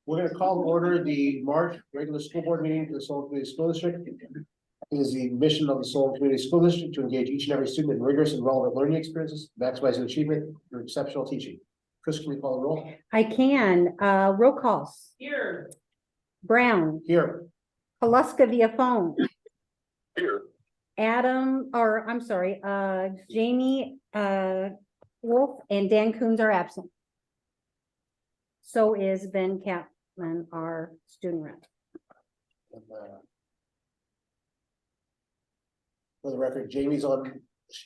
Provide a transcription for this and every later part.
We're going to call to order the March regular school board meeting for the Solon Community School District. It is the mission of the Solon Community School District to engage each and every student in rigorous and relevant learning experiences, maximizing achievement through exceptional teaching. Chris, can we call the roll? I can. Roll calls. Here. Brown. Here. Haluska via phone. Here. Adam, or I'm sorry, Jamie Wolf and Dan Coons are absent. So is Ben Kaplan, our student rep. And, for the record, Jamie's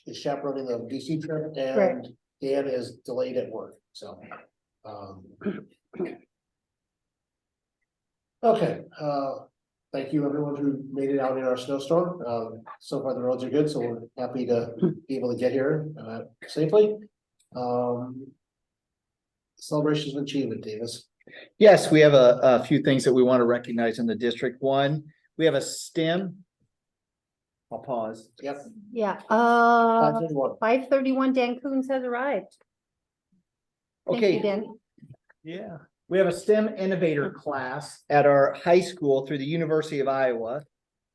is chaperoning the DC trip, and Correct. Dan is delayed at work. So, okay. Thank you, everyone who made it out in our snowstorm. So far, the roads are good, so we're happy to be able to get here safely. Celebrations of Achievement, Davis. Yes, we have a few things that we want to recognize in the district. One, we have a STEM. I'll pause. Yep. Yeah, 5:31. 5:31, Dan Coons has arrived. Thank you, Okay, Dan. yeah, we have a STEM innovator class at our high school through the University of Iowa.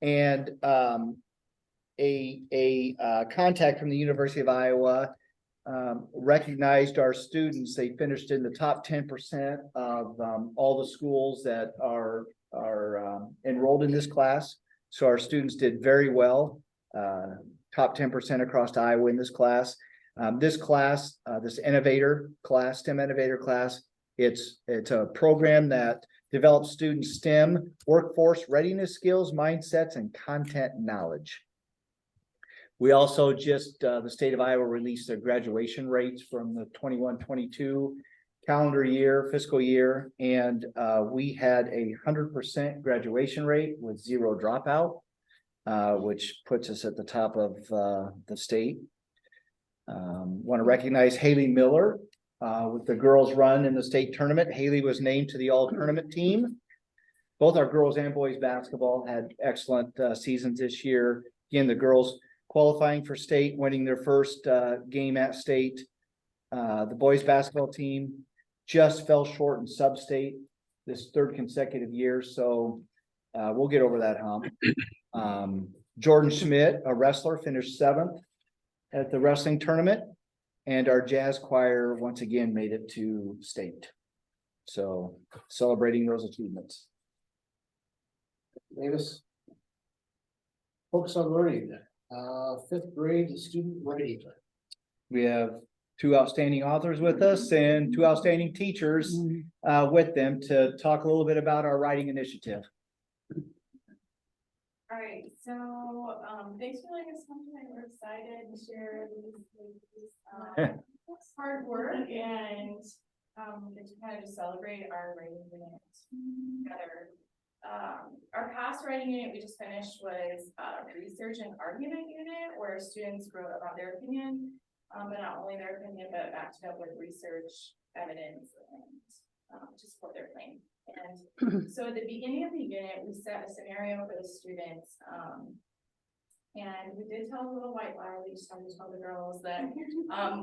And a contact from the University of Iowa recognized our students. They finished in the top 10% of all the schools that are enrolled in this class. So our students did very well, top 10% across Iowa in this class. This class, this innovator class, STEM innovator class, it's a program that develops students' STEM workforce readiness skills, mindsets, and content knowledge. We also just, the state of Iowa released their graduation rates from the 21-22 calendar year, fiscal year, and we had 100% graduation rate with 0 dropout, which puts us at the top of the state. Want to recognize Haley Miller with the girls run in the state tournament. Haley was named to the all tournament team. Both our girls and boys basketball had excellent seasons this year. Again, the girls qualifying for state, winning their first game at state. The boys basketball team just fell short in sub-state this 3rd consecutive year. So we'll get over that hump. Jordan Schmidt, a wrestler, finished 7th at the wrestling tournament. And our jazz choir once again made it to state. So celebrating those achievements. Davis. Focus on learning. 5th grade student writing. We have 2 outstanding authors with us and 2 outstanding teachers with them to talk a little bit about our writing initiative. All right, so thanks for letting us come tonight. We're excited to share these hard work and to kind of just celebrate our writing unit together. Our past writing unit we just finished was a research and argument unit where students wrote about their opinion, but not only their opinion, but backed it up with research, evidence, and to support their claim. And so at the beginning of the unit, we set a scenario for the students. And we did tell a little white lie. We just wanted to tell the girls that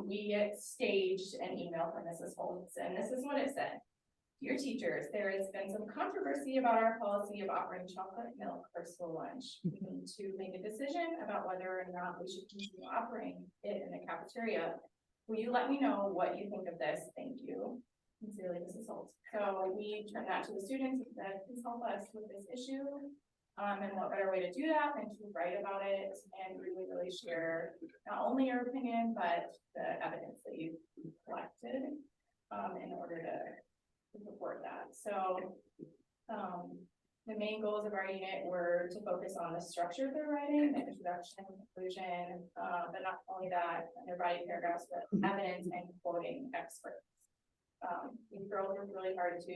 we staged an email from Mrs. Holtz, and this is what it said. Dear teachers, there has been some controversy about our policy of offering chocolate milk for school lunch. We need to make a decision about whether or not we should continue offering it in the cafeteria. Will you let me know what you think of this? Thank you. Sincerely, Mrs. Holtz. So we turned that to the students and said, please help us with this issue. And what better way to do that than to write about it and really share not only your opinion, but the evidence that you've collected in order to support that. So the main goals of our unit were to focus on the structure of their writing, the introduction, conclusion, but not only that, their writing paragraphs, but evidence and quoting experts. These girls worked really hard to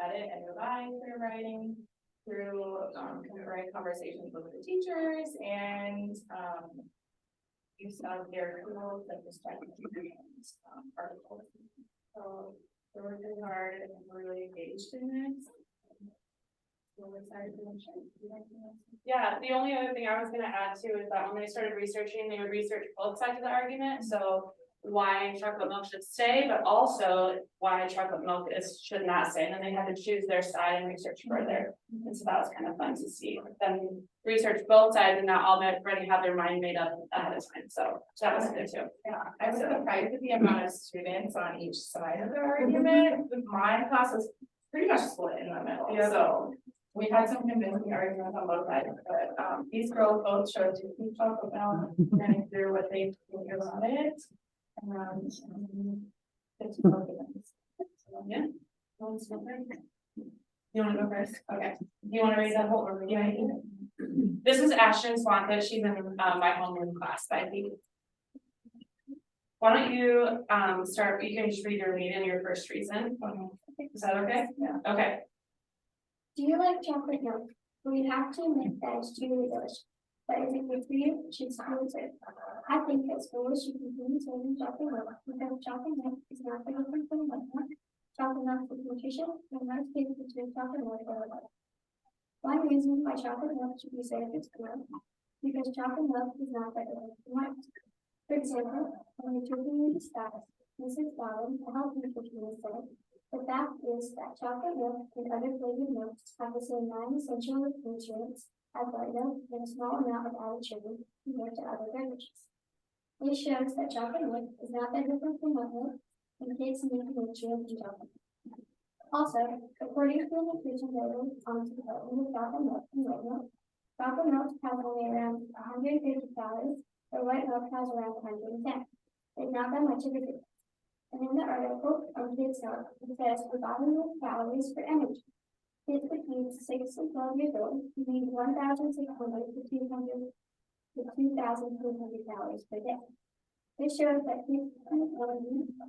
edit and revise their writing through concurrent conversations with the teachers and use of their tools like the articles. So they worked really hard and we're really engaged in this. Yeah, the only other thing I was going to add to is that when they started researching, they would research both sides of the argument. So why chocolate milk should stay, but also why chocolate milk should not stay. And then they had to choose their side and research further. And so that was kind of fun to see them research both sides and not already have their mind made up ahead of time. So that was good too. Yeah, I was surprised at the amount of students on each side of the argument. My class was pretty much split in the middle, Yeah. so we had some convincing arguments on both sides, but these girls both showed to keep chocolate milk, running through what they think about it. It's confidence. Yeah. You wanna go first? Okay. You wanna read the whole review? This is Ashton Swanton. She's in my homeroom class, but I think. Why don't you start, you can just read your lead in your first reason. Is that okay? Yeah. Okay. Do you like chocolate milk? We have to admit that it's truly delicious. But is it good for you? Should schools it? I think that schools should continue serving chocolate milk because chocolate milk is not the different from milk. Chocolate milk is nutrition and most kids between chocolate milk or milk. One reason why chocolate milk should be served at school because chocolate milk is not that different from milk. For example, when you're talking with staff, Mrs. Solon, a health nutritionist, said, the fact is that chocolate milk and other flavored milks have the same non-essential nutrients as white milk and a small amount of added sugar compared to other beverages. This shows that chocolate milk is not that different from white milk, and kids need the nutrients in chocolate. Also, according to the nutrition label on the development of chocolate milk and white milk, chocolate milk has only around 150 calories, but white milk has around 110. There's not that much of a difference. And in the article on Kids Health, it says the bottom of calories for energy. Kids between 6 and 12 years old need 1,600 to 2,200 calories per day. This shows that kids need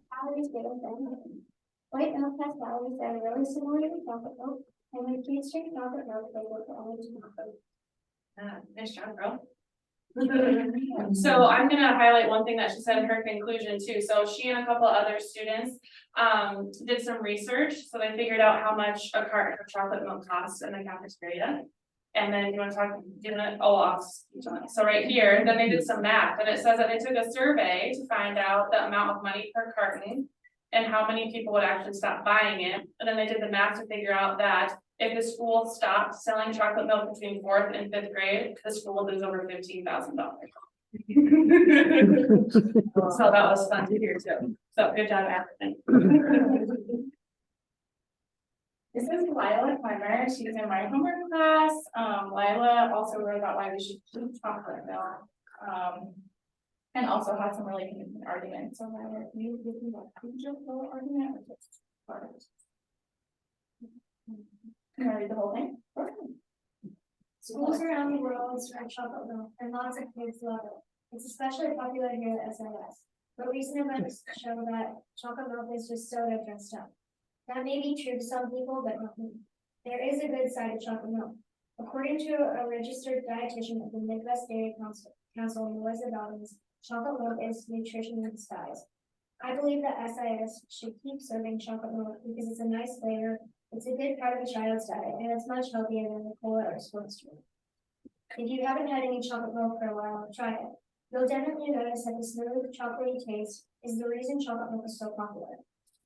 calories greater than white milk has calories that are really similar to chocolate milk, and when kids drink chocolate milk, they go for energy. Nice job, girl. So I'm gonna highlight one thing that she said in her conclusion too. So she and a couple other students did some research. So they figured out how much a carton of chocolate milk costs in the cafeteria. And then you want to talk, so right here, then they did some math and it says that they took a survey to find out the amount of money per carton and how many people would actually stop buying it. And then they did the math to figure out that if the school stopped selling chocolate milk between 4th and 5th grade, the school would lose over $15,000. So that was fun to hear too. So good job, Ashley. This is Lila Clemmer. She's in my homework class. Lila also wrote about why we should keep chocolate milk. And also had some really convincing arguments. So Lila, can you give me the whole argument or just part of it? Can I read the whole thing? Schools around the world serve chocolate milk, and lots of kids love it. It's especially popular here at SIS. But recent events show that chocolate milk is just soda dressed up. That may be true to some people, but not me. There is a good side of chocolate milk. According to a registered dietitian at the Midwest Dairy Council, Melissa Dobbins, chocolate milk is nutrition in disguise. I believe that SIS should keep serving chocolate milk because it's a nice flavor, it's a good part of a child's diet, and it's much healthier than the cola or sports drink. If you haven't had any chocolate milk for a while, try it. You'll definitely notice that the smooth, chocolatey taste is the reason chocolate milk is so popular.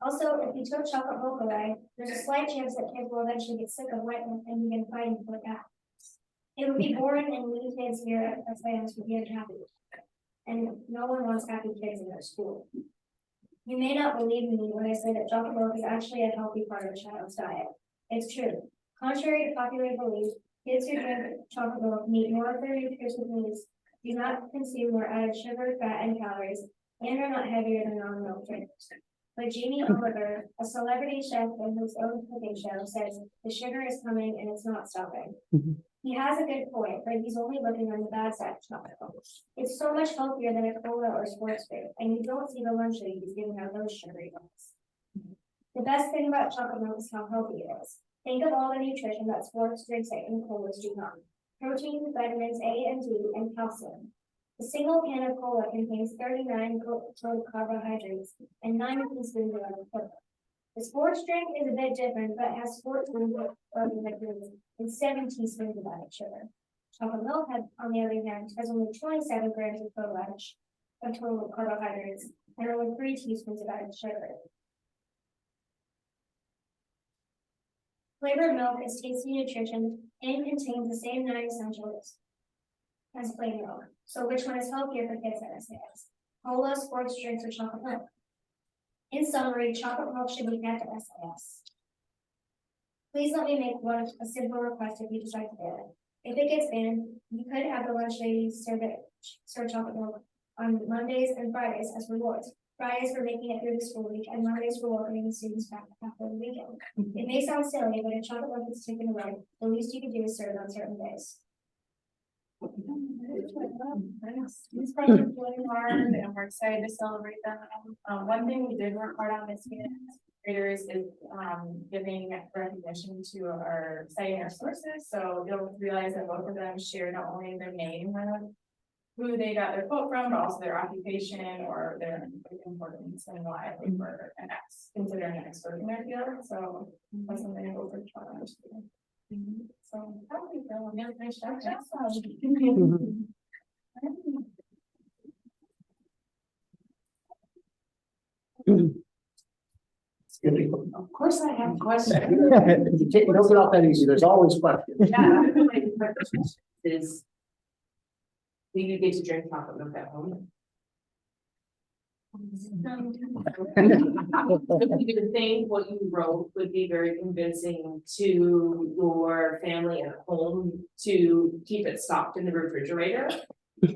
Also, if you took chocolate milk away, there's a slight chance that kids will eventually get sick of white milk and begin fighting for that. It would be boring and we kids here at SIS would be unhappy. And no one wants happy kids in their school. You may not believe me when I say that chocolate milk is actually a healthy part of a child's diet. It's true. Contrary to popular belief, kids who drink chocolate milk meet more of their nutrition needs, do not consume more added sugar, fat, and calories, and are not heavier than non-milk drinkers. But Jamie Oliver, a celebrity chef in his own cooking show, says the sugar is coming and it's not stopping. He has a good point, but he's only looking on the bad side of chocolate milk. It's so much healthier than a cola or sports drink, and you don't see the lunch ladies giving out those sugary ones. The best thing about chocolate milk is how healthy it is. Think of all the nutrition that sports drinks and colas do not. Protein, vitamins A and D, and calcium. A single can of cola contains 39 total carbohydrates and 9 teaspoons of sugar. The sports drink is a bit different, but has 14 carbohydrates and 7 teaspoons of added sugar. Chocolate milk, on the other hand, has only 27 grams of total added sugar. of total carbohydrates, and only 3 teaspoons of added sugar. Flavored milk is tasty nutrition and contains the same 9 essentials as plain milk. So which one is healthier for kids at SAS? Cola, sports drinks, or chocolate milk? In summary, chocolate milk should be kept at SAS. Please let me make a simple request if you decide to ban it. If it gets banned, you could have the lunch ladies serve chocolate milk on Mondays and Fridays as rewards. Fridays for making it through the school week, and Mondays for welcoming the students back after the weekend. It may sound silly, but if chocolate milk is taken away, the least you can do is serve on certain days. These projects really hard and we're excited to celebrate them. One thing we did work hard on this year graders is giving recognition to our citing our sources. So you'll realize that both of them share not only their name of who they got their quote from, but also their occupation or their importance and why they were considered an expert in their field. So that's something we'll try to do. So how do we feel? Yeah, nice job. Of course I have questions. You take, don't get off that easy, there's always questions. Yeah, I feel like my question is, do you get to drink chocolate milk at home? You would think what you wrote would be very convincing to your family at home to keep it stocked in the refrigerator. I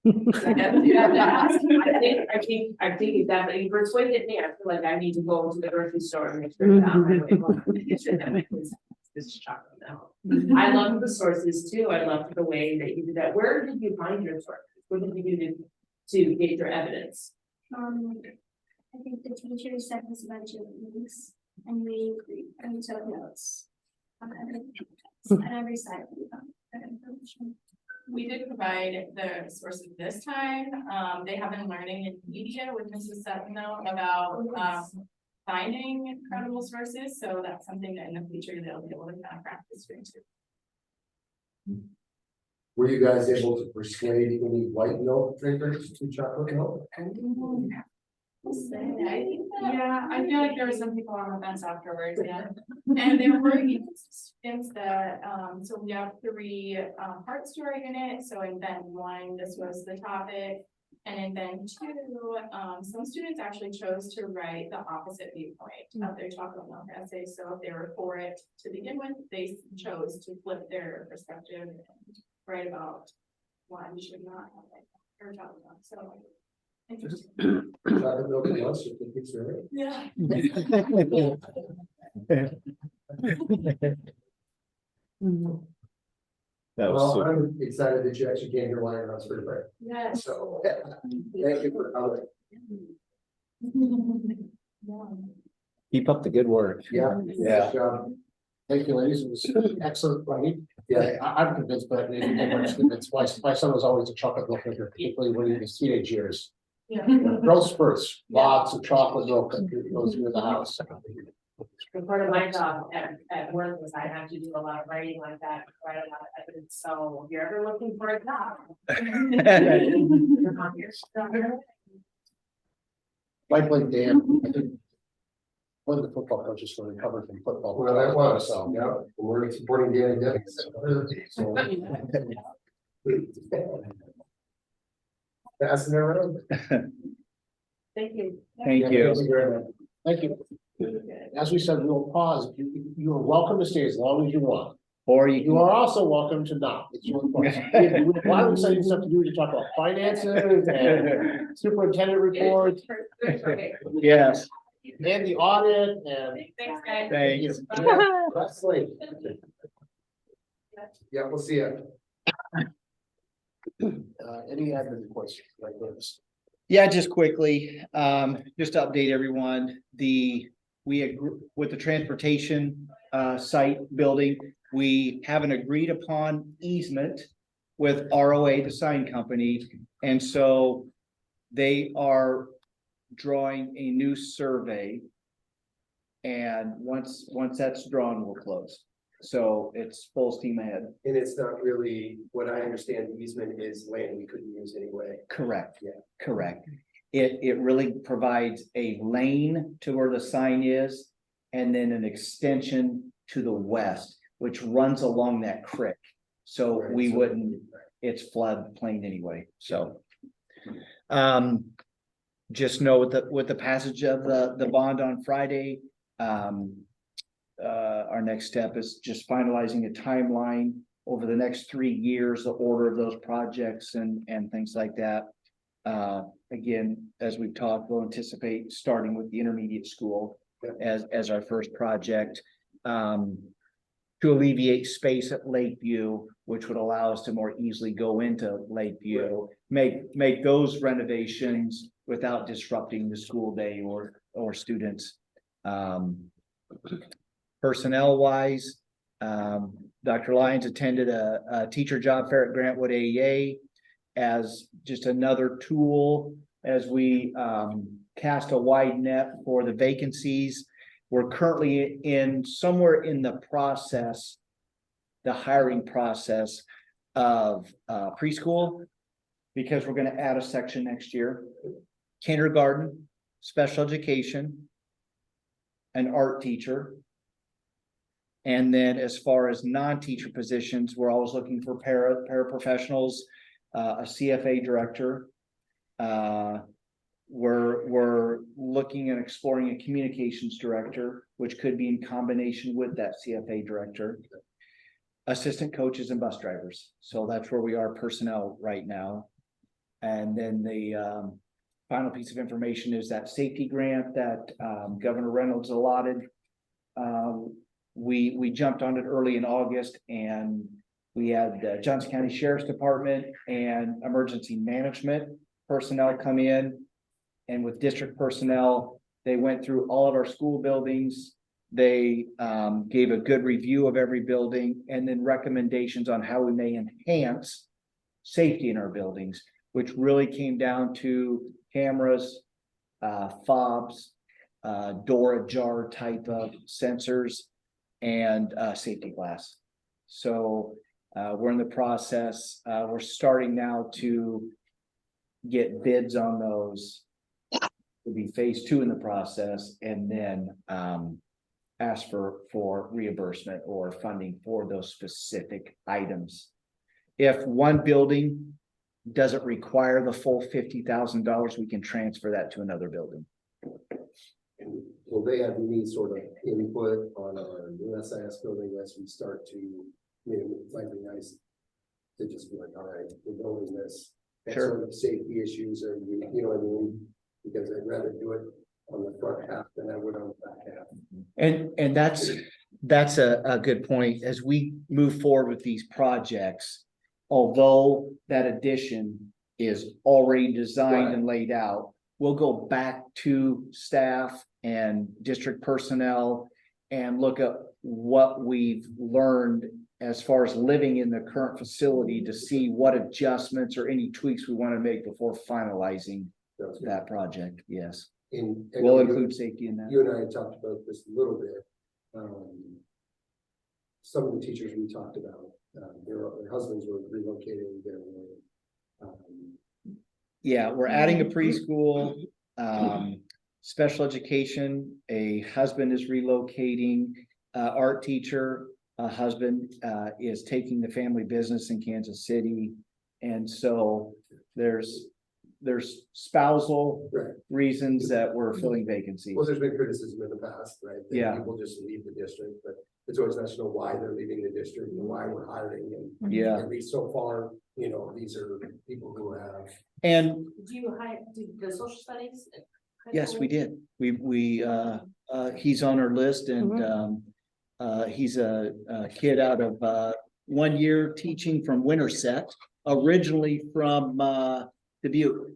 have to ask. I think it definitely persuaded me. I feel like I need to go to the grocery store and make sure that on my way home. Make sure that my kids have this chocolate milk. I love the sources too. I love the way that you did that. Where did you find your sources? What did you do to get your evidence? I think the teacher sent us a bunch of links and we agreed and we took notes on every side we found that information. We did provide the sources this time. They have been learning in media with Mrs. Sutton though about finding credible sources. So that's something that in the future they'll be able to kind of practice doing too. Were you guys able to persuade any white milk drinkers to chocolate milk? Yeah, I feel like there were some people on the fence afterwards, yeah. And there were students that, so we have 3 parts to our unit. So in event 1, this was the topic. And in event 2, some students actually chose to write the opposite viewpoint of their chocolate milk essay. So if they were for it to begin with, they chose to flip their perspective and write about why we should not have it or chocolate milk. So interesting. Chocolate milk and us, you think it's right? Yeah. That was Well, so, I'm excited that you actually came here while you're on spring break. Yes. So, thank you for coming. keep up the good work. Yeah. Yeah. Good job. Thank you, ladies, it was excellent, right? Yeah. I'm convinced, but maybe I'm convinced. My son was always a chocolate milk drinker, particularly when he was in his teenage years. Yeah. Growth spurts, lots of chocolate milk that goes through the house. And part of my job at work was I have to do a lot of writing like that, write a lot of evidence, so if you're ever looking for a job. I played Dan, I think. One of the football coaches for recovered from football. Well, that was, so, yeah, we're supporting Dan and Debbie. So. Passing it around. Thank you. Thank you. Very much. Thank you. As we said, we will pause. You are welcome to stay as long as you want. Or you You are also welcome to not. It's your choice. Why are we setting stuff to do to talk about finances and superintendent reports yes, and the audit and. Thanks, guys. thanks. Leslie. Yeah, we'll see you. Any admin reports like this? Yeah, just quickly, just to update everyone, we agree with the transportation site building. We have an agreed upon easement with ROA, the sign company, and so they are drawing a new survey. And once that's drawn, we'll close. So it's full steam ahead. And it's not really, what I understand, the easement is land we couldn't use anyway. Correct. Yeah. Correct. It really provides a lane to where the sign is, and then an extension to the west, which runs along that creek. So Right, we so- wouldn't, it's floodplain anyway, so. Just know with the passage of the bond on Friday, our next step is just finalizing a timeline over the next 3 years, the order of those projects and things like that. Again, as we've talked, we'll anticipate starting with the intermediate school as our first project. To alleviate space at Lakeview, which would allow us to more easily go into Lakeview, make those renovations without disrupting the school day or students. Personnel wise, Dr. Lyons attended a teacher job fair at Grantwood AEA as just another tool as we cast a wide net for the vacancies. We're currently somewhere in the process, the hiring process of preschool, because we're gonna add a section next year. Kindergarten, special education, an art teacher. And then as far as non-teacher positions, we're always looking for paraprofessionals, a CFA director. We're looking and exploring a communications director, which could be in combination with that CFA director. Assistant coaches and bus drivers. So that's where we are personnel right now. And then the final piece of information is that safety grant that Governor Reynolds allotted. We jumped on it early in August, and we had Johnson County Sheriff's Department and emergency management personnel come in. And with district personnel, they went through all of our school buildings. They gave a good review of every building and then recommendations on how we may enhance safety in our buildings, which really came down to cameras, fobs, door ajar type of sensors, and safety glass. So we're in the process. We're starting now to get bids on those. Will be phase 2 in the process, and then ask for reimbursement or funding for those specific items. If one building doesn't require the full $50,000, we can transfer that to another building. And will they have any sort of input on our new SIS building as we start to, it might be nice to just be like, all right, we're building this. What Sure. sort of safety issues are you know what I mean? Because I'd rather do it on the front half than I would on the back half. And that's a good point. As we move forward with these projects, although that addition is already designed and laid out, we'll go back to staff and district personnel and look at what we've learned as far as living in the current facility to see what adjustments or any tweaks we want to make before finalizing that project. Yes, And we'll include safety in that. You and I had talked about this a little bit. Some of the teachers we talked about, their husbands were relocating their. Yeah, we're adding a preschool, special education, a husband is relocating, art teacher, a husband, is taking the family business in Kansas City. And so there's spousal Right. reasons that we're filling vacancies. Well, there's been criticism in the past, right? that Yeah. People just leave the district, but it's always nice to know why they're leaving the district and why we're hiring. And Yeah, at least so far, these are people who have. and Do you do the social studies? at high yes, school? we did. He's on our list, and he's a kid out of 1 year teaching from Winterset, originally from Dubuque.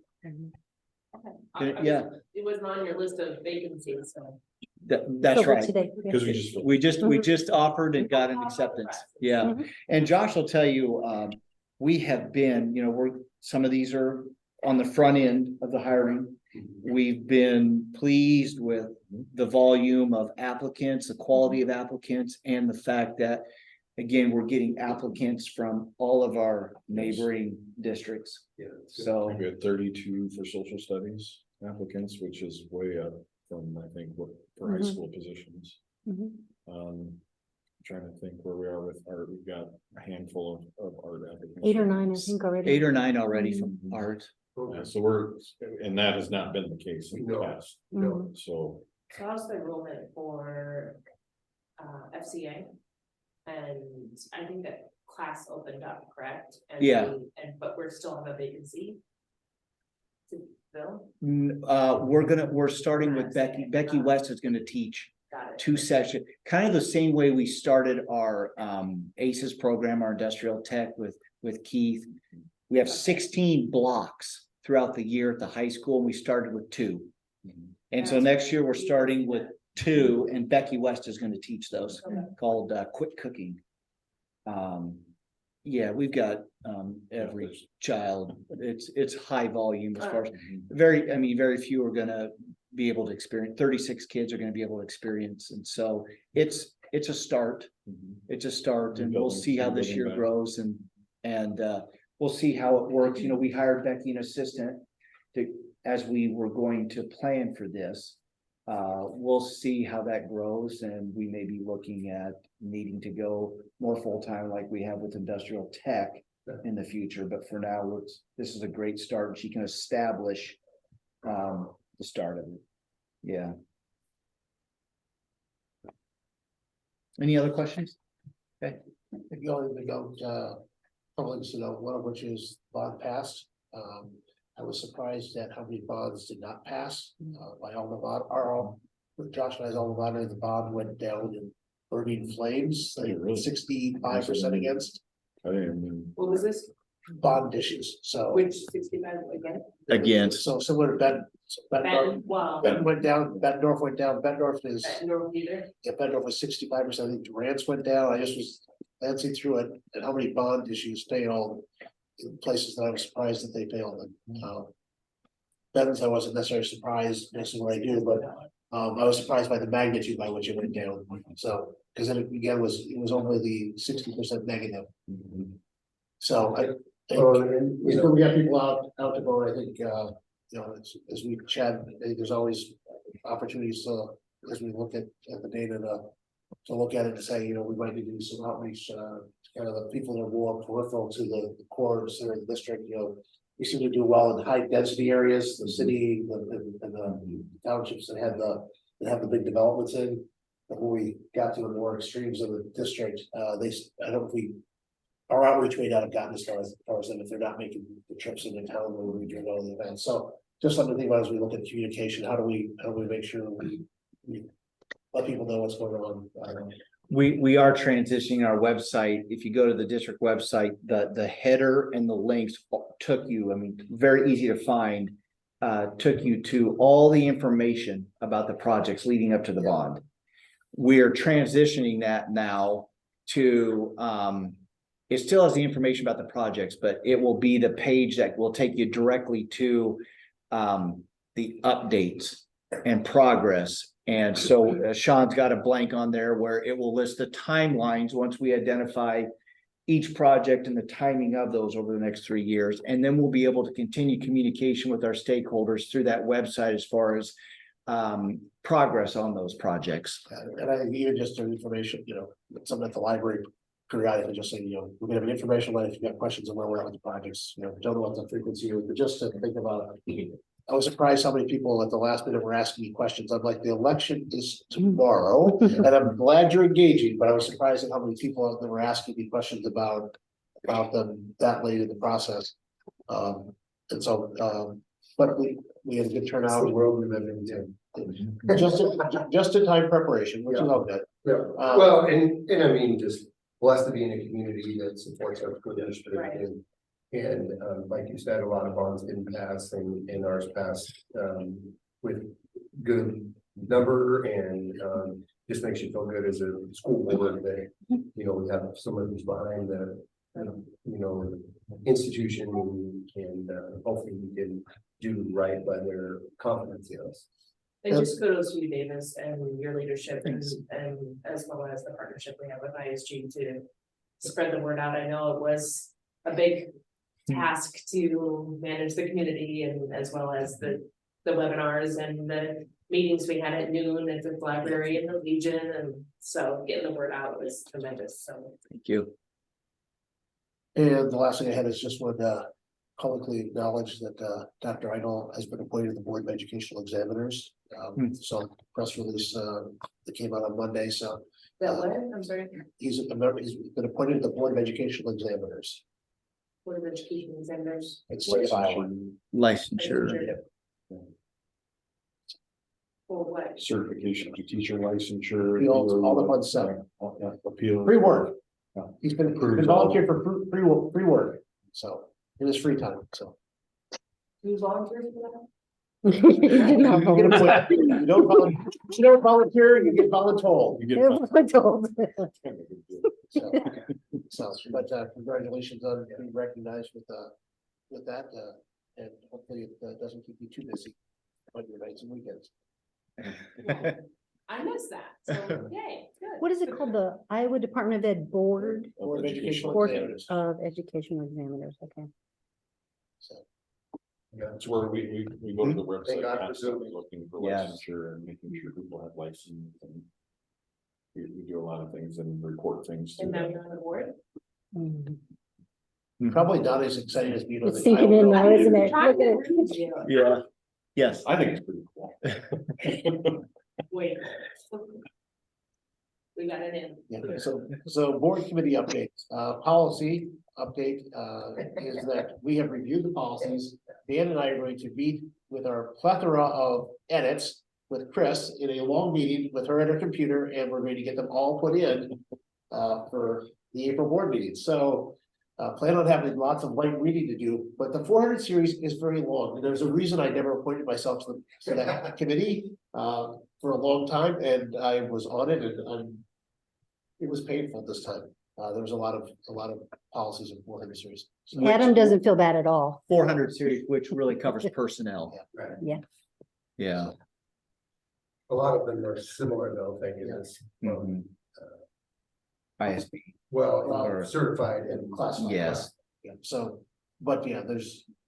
Yeah, It wasn't on your list of vacancies, so. that's So for right. today, yeah. We just offered and got an acceptance. Yeah. Mhm. And Josh will tell you, we have been, some of these are on the front end of the hiring. We've been pleased with the volume of applicants, the quality of applicants, and the fact that, again, we're getting applicants from all of our neighboring districts. Yeah. So, We had 32 for social studies applicants, which is way up from, I think, what for high Mhm. school positions. Mhm. Trying to think where we are with art. We've got a handful of art applicants. 8 or 9, I think already. 8 or 9 already from art. Yeah, so we're, and that has not been the case in the No. past, Mhm. so. So how's the enrollment for FCA? And I think that class opened up, correct? And Yeah. but we're still have a vacancy. To fill, We're starting with Becky. Becky West is gonna teach got it. 2 sessions, kind of the same way we started our ACES program, our industrial tech with Keith. We have 16 blocks throughout the year at the high school, and we started with 2. And so next year, we're starting with 2, and Becky West is gonna teach those, called Quick Cooking. Yeah, we've got every child, it's high volume as far as, very few are gonna be able to experience, 36 kids are gonna be able to experience, and so it's a start. It's a start, and we'll see how this year grows, and we'll see how it works. You know, we hired Becky, an assistant, as we were going to plan for this. We'll see how that grows, and we may be looking at needing to go more full-time like we have with industrial tech in the future, but for now, this is a great start. She can establish the start of it. Yeah. Any other questions? Okay. If you only think of, couple things to know, one of which is bond passed. I was surprised at how many bonds did not pass, by alma mater, with Josh and I's alma mater, the bond went down in burning flames, like Really? 65% against I didn't. What was this? bond issues, so. Which 65 again? Against. So similar to Ben, Ben, wow. Ben went down, Bettendorf went down, Bettendorf is, North either. yeah, Bettendorf was 65%, I think Durant's went down, I just was glancing through it, and how many bond issues failed in places that I was surprised that they failed in. Ben's, I wasn't necessarily surprised, this is what I do, but, I was surprised by the magnitude by which it went down, so, because then again, it was only the 60% negative. So we got people out to vote, I think, you know, as we chat, there's always opportunities, as we look at the data to look at it and say, you know, we might need to do some outreach, kind of the people that are more peripheral to the core center of the district, you know. We seem to do well in high density areas, the city, and the townships that have the big developments in. But when we got to the more extremes of the district, I don't think our outreach may not have gotten as far as them if they're not making the trips into town when we do all the events. So just something to think about as we look at communication, how do we make sure we let people know what's going on? We are transitioning our website. If you go to the district website, the header and the links took you, I mean, very easy to find. Took you to all the information about the projects leading up to the bond. We're transitioning that now to, it still has the information about the projects, but it will be the page that will take you directly to the updates and progress. And so Sean's got a blank on there where it will list the timelines once we identify each project and the timing of those over the next 3 years. And then we'll be able to continue communication with our stakeholders through that website as far as progress on those projects. And I think even just the information, you know, something at the library periodically just saying, you know, we're gonna have an information line if you've got questions on where we're at with the projects, you know, don't know what the frequency is, but just to think about it. I was surprised how many people at the last minute were asking me questions. I'm like, the election is tomorrow, and I'm glad you're engaging, but I was surprised at how many people that were asking me questions about them that late in the process. And so, but we had a good turnout. Just in time preparation, which is all good. Yeah, well, and I mean, just blessed to be in a community that supports our school district. Right. And like you said, a lot of bonds didn't pass and ours passed with good number, and just makes you feel good as a school board that, you know, we have someone who's behind the, you know, institution and hopefully we can do right by their confidence in us. And just kudos to you, Davis, and your leadership and as well as the partnership we have with ISG to spread the word out. I know it was a big task to manage the community and as well as the webinars and the meetings we had at noon at the library and the Legion, and so getting the word out was tremendous, so. Thank you. And the last thing I had is just want to publicly acknowledge that Dr. Idle has been appointed to the Board of Educational Examiners. So press release that came out on Monday, so That what? I'm sorry, he's been appointed to the Board of Educational Examiners. Board of Education Examiners. It's Licensure. For what? Certification to teacher licensure. all the fun stuff. Appeal. Free work. Yeah. He's been volunteer for free work, so in his free time, so. You volunteer for that? You did not You get volunteer. appointed. You don't volunteer, you get voluntold. You get. It was told. So, but congratulations on being recognized with that, and hopefully it doesn't keep you too busy on your nights and weekends. I missed that, so yay, good. What is it called? The Iowa Department of Ed Board Board of Educational Board Examiners. of Educational Examiners, okay. So, That's where we go to the Thank website, God for constantly Zoom. looking for Yes. licensure and making sure people have license and. We do a lot of things and report things. to And now them. you're on the board? Mhm. probably not as exciting as being on It's the. sinking in now, Iowa- isn't it? Trying Look to at agree it. with you. Yeah. Yes. I think it's pretty cool. Wait. We got it in. Yeah, so board committee updates, policy update, is that we have reviewed the policies. Dan and I are going to meet with our plethora of edits with Chris in a long meeting with her at her computer, and we're going to get them all put in for the April board meeting. So plan on having lots of light reading to do, but the 400 series is very long. And there's a reason I never appointed myself to that committee for a long time, and I was on it, and it was painful this time. There was a lot of policies in 400 series. So- Adam doesn't feel bad at all. 400 series, which really covers personnel. Right. Yeah. A lot of them are similar though, thank goodness. Mhm. ISB. Well, Or- certified And and classified. Yes. Yeah, so, but yeah,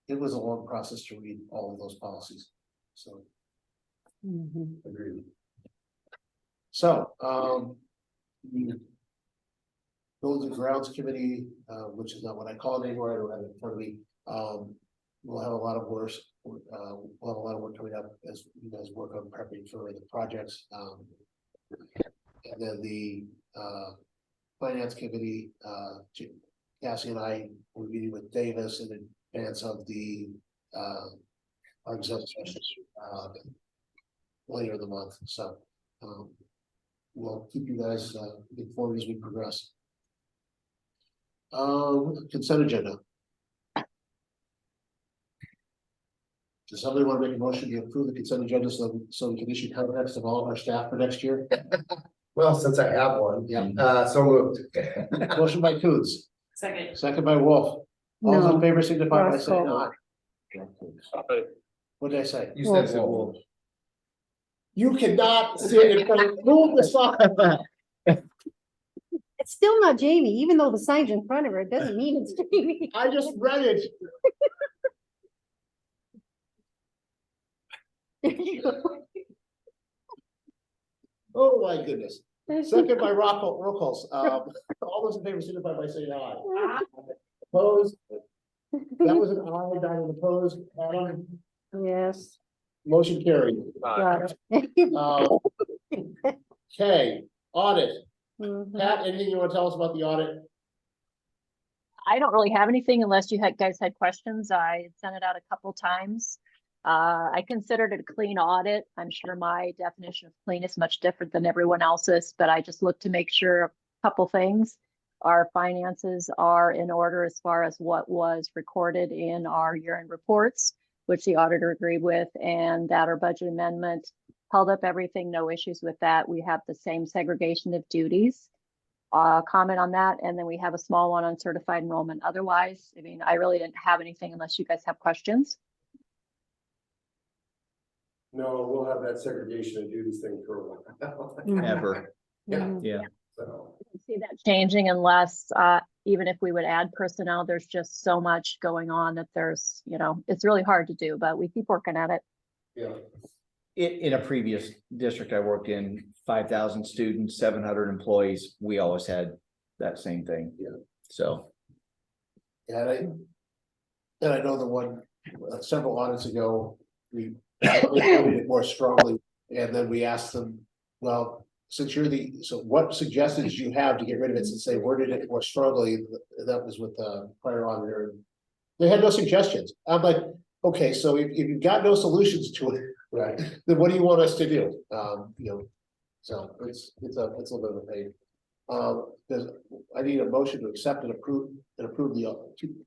it was a long process to read all of those policies. So, Mhm. agreed. so, the Buildings and Grounds Committee, which is not what I call it anymore, I don't have it in front of me. We'll have a lot of work, coming up as you guys work on prepping for the projects. And then the, Finance Committee, Cassie and I will be meeting with Davis in advance of the, our executive session, later in the month, so, we'll keep you guys, informed as we progress. Consent agenda. Does somebody want to make a motion to approve the consent agenda so we can issue contracts of all of our staff for next year? Well, since I have one, Yeah. so moved. Motion by Coons, Second. second by Wolf. All those in No. favor signify by Ross saying call. aye. What did I say? You Well- said Wolf. You cannot sit in front of, move the sign. It's still not Jamie, even though the sign's in front of her, it doesn't mean it's Jamie. I just read it. Oh, my goodness. Second by Rockles. All those in favor signify by saying aye. Opposed? That was an aye, Donald opposed. Adam, Yes. motion carried. Got it. Okay, audit. Mhm. Pat, anything you want to tell us about the audit? I don't really have anything unless you guys had questions. I sent it out a couple times. I considered it a clean audit. I'm sure my definition of clean is much different than everyone else's, but I just looked to make sure a couple things. Our finances are in order as far as what was recorded in our year-end reports, which the auditor agreed with, and that our budget amendment held up everything, no issues with that. We have the same segregation of duties. comment on that, and then we have a small one on certified enrollment. Otherwise, I mean, I really didn't have anything unless you guys have questions. No, we'll have that segregation of duties thing for a while. Never. Mhm. Yeah. So, I don't see that changing unless, even if we would add personnel, there's just so much going on that there's, you know, it's really hard to do, but we keep working at it. yeah, In a previous district I worked in, 5,000 students, 700 employees, we always had that same thing. Yeah. So, Yeah, and I know the one, several audits ago, we voted it more strongly, and then we asked them, well, since you're so what suggestions do you have to get rid of it, since they worded it more strongly, that was with the prior auditor. They had no suggestions. I'm like, okay, so if you've got no solutions to it, right. then what do you want us to do? You know, so it's a little bit of a pain. I need a motion to accept and approve the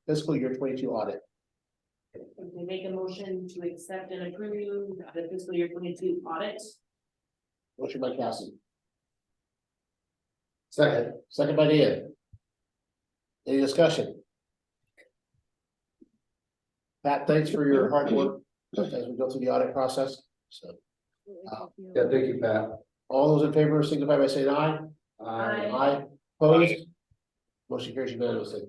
fiscal year 22 audit. We make a motion to accept and approve the fiscal year 22 audit. Motion by Cassie, Second, second by Dan. Any discussion? Pat, thanks for your hard work as we go through the audit process. So, yeah, thank you, Pat. all those in favor signify by saying aye. Aye. Opposed? Motion carries unanimously.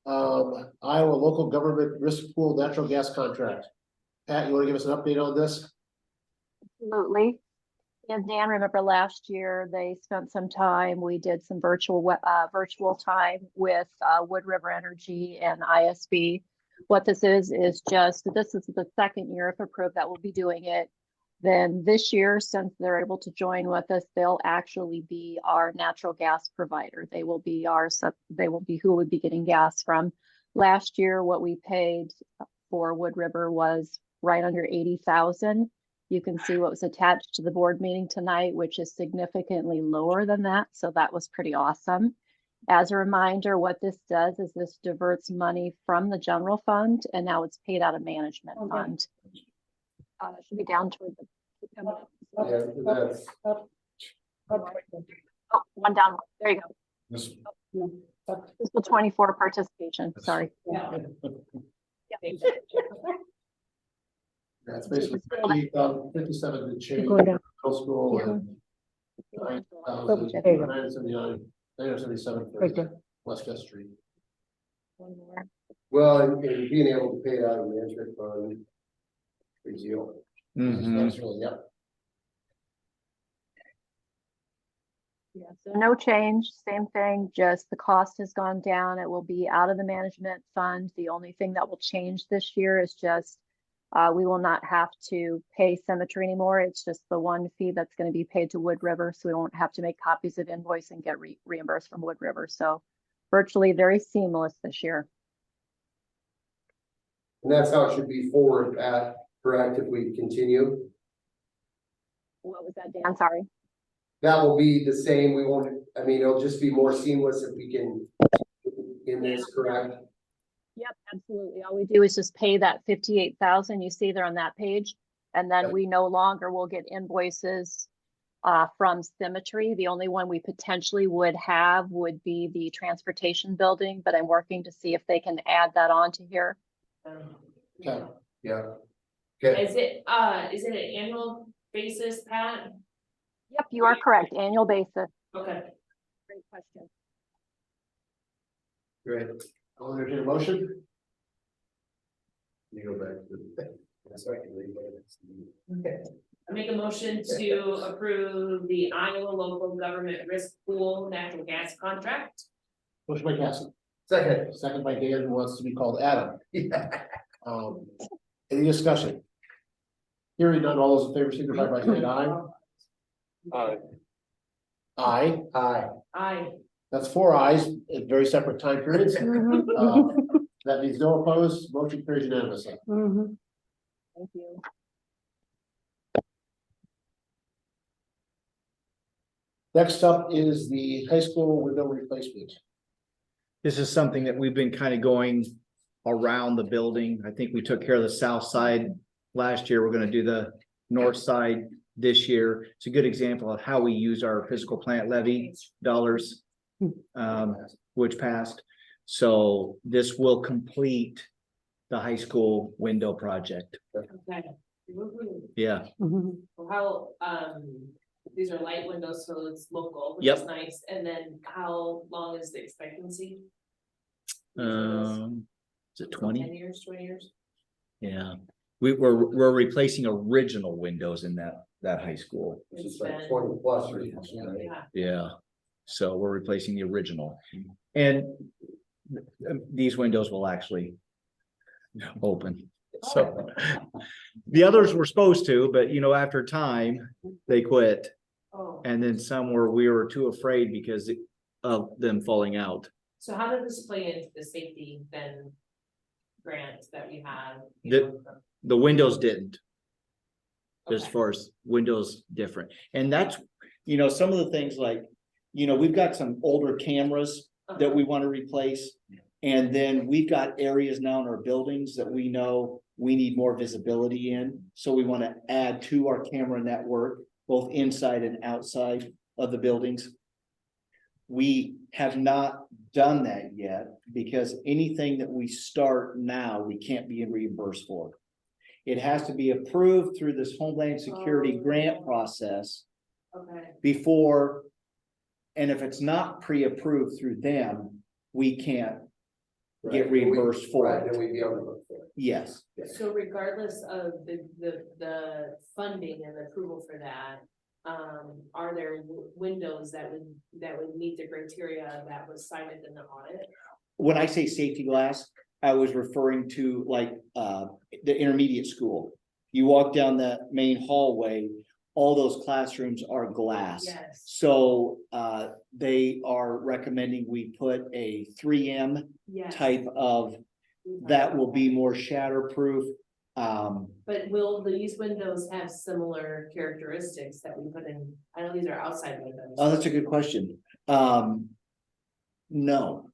Iowa local government risk pool natural gas contract. Pat, you want to give us an update on this? Absolutely. And Dan, remember last year, they spent some time, we did some virtual time with Wood River Energy and ISB. What this is just, this is the second year, if approved, that we'll be doing it. Then this year, since they're able to join with us, they'll actually be our natural gas provider. They will be who would be getting gas from. Last year, what we paid for Wood River was right under 80,000. You can see what was attached to the board meeting tonight, which is significantly lower than that. So that was pretty awesome. As a reminder, what this does is this diverts money from the general fund, and now it's paid out of management fund. It should be down toward the. Yeah, that's, Oh, one down. There you go. This, Fiscal 24 participation. Sorry. That's basically 57 to change Going down. middle school and 977 Right there. for West West Street. One more. well, and being able to pay it out of the management fund. Big deal. mhm. That's really, yep. Yeah, so no change, same thing, just the cost has gone down. It will be out of the management fund. The only thing that will change this year is just we will not have to pay cemetery anymore. It's just the one fee that's going to be paid to Wood River. So we won't have to make copies of invoice and get reimbursed from Wood River. So virtually very seamless this year. And that's how it should be forward, Pat, correct, if we continue? What was that, Dan? Sorry. That will be the same, we won't, I mean, it'll just be more seamless if we can in this, correct? Yep, absolutely. All we do is just pay that 58,000 you see there on that page. And then Yep. we no longer will get invoices from cemetery. The only one we potentially would have would be the transportation building, but I'm working to see if they can add that on to here. Okay. Yeah. Okay, Is it an annual basis, Pat? Yep, you are correct. Annual basis. Okay. Great question. great. I'll entertain a motion. You go back to. That's right. I make a motion to approve the Iowa local government risk pool natural gas contract. Motion by Cassie, Second. second by Dan, who wants to be called Adam. Yeah. Any discussion? Hearing none, all those in favor signify by saying aye. Aye, Aye. Aye. that's 4 ayes in very separate time periods. That means no opposed, motion carries unanimously. Mhm. Thank you. Next up is the high school window replacement. This is something that we've been kind of going around the building. I think we took care of the south side last year. We're going to do the north side this year. It's a good example of how we use our physical plant levy dollars. which passed. So this will complete the high school window project. Okay. Woo-hoo. Yeah, Mhm. Well, these are light windows, so it's local, which Yep. is nice, and then how long is the expectancy? These windows? is it 10 20? years, 20 years? Yeah, we're replacing original windows in that high school. It's It's just like been- 20+ years, right? Yeah, Yeah, so we're replacing the original. And these windows will actually open. So the others were supposed to, but after time, they quit. oh, And then some we were too afraid because of them falling out. so how did this play into the safety then grant that we had? The windows didn't. As Okay. far as windows different. And that's, some of the things like, we've got some older cameras that we want to replace. And then we've got areas now in our buildings that we know we need more visibility in. So we want to add to our camera network, both inside and outside of the buildings. We have not done that yet because anything that we start now, we can't be reimbursed for. It has to be approved through this Homeland Security grant process Okay, before. And if it's not pre-approved through them, we can't get Right, then we- reimbursed for right, it. Then we'd be on the hook for it. Yes, so regardless of the funding and the approval for that, are there windows that would meet the criteria that was cited in the audit? when I say safety glass, I was referring to like the intermediate school. You walk down that main hallway, all those classrooms are glass. Yes. So they are recommending we put a 3M Yes. type of, that will be more shatterproof. But will these windows have similar characteristics that we put in? I know these are outside windows. Oh, that's a good question. No.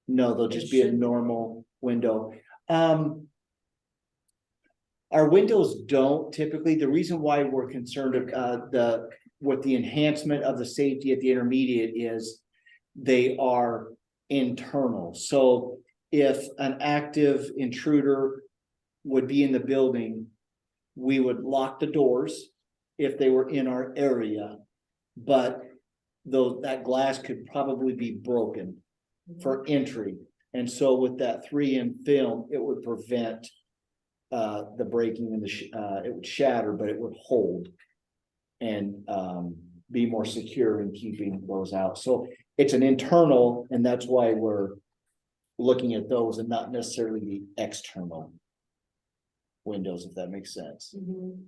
No, they'll just be a should- normal window. Our windows don't typically, the reason why we're concerned with the enhancement of the safety at the intermediate is they are internal. So if an active intruder would be in the building, we would lock the doors if they were in our area. But though that glass could probably be broken for entry. And so with that 3M film, it would prevent the breaking and it would shatter, but it would hold and be more secure in keeping those out. So it's an internal, and that's why we're looking at those and not necessarily the external windows, if that makes sense. Mhm.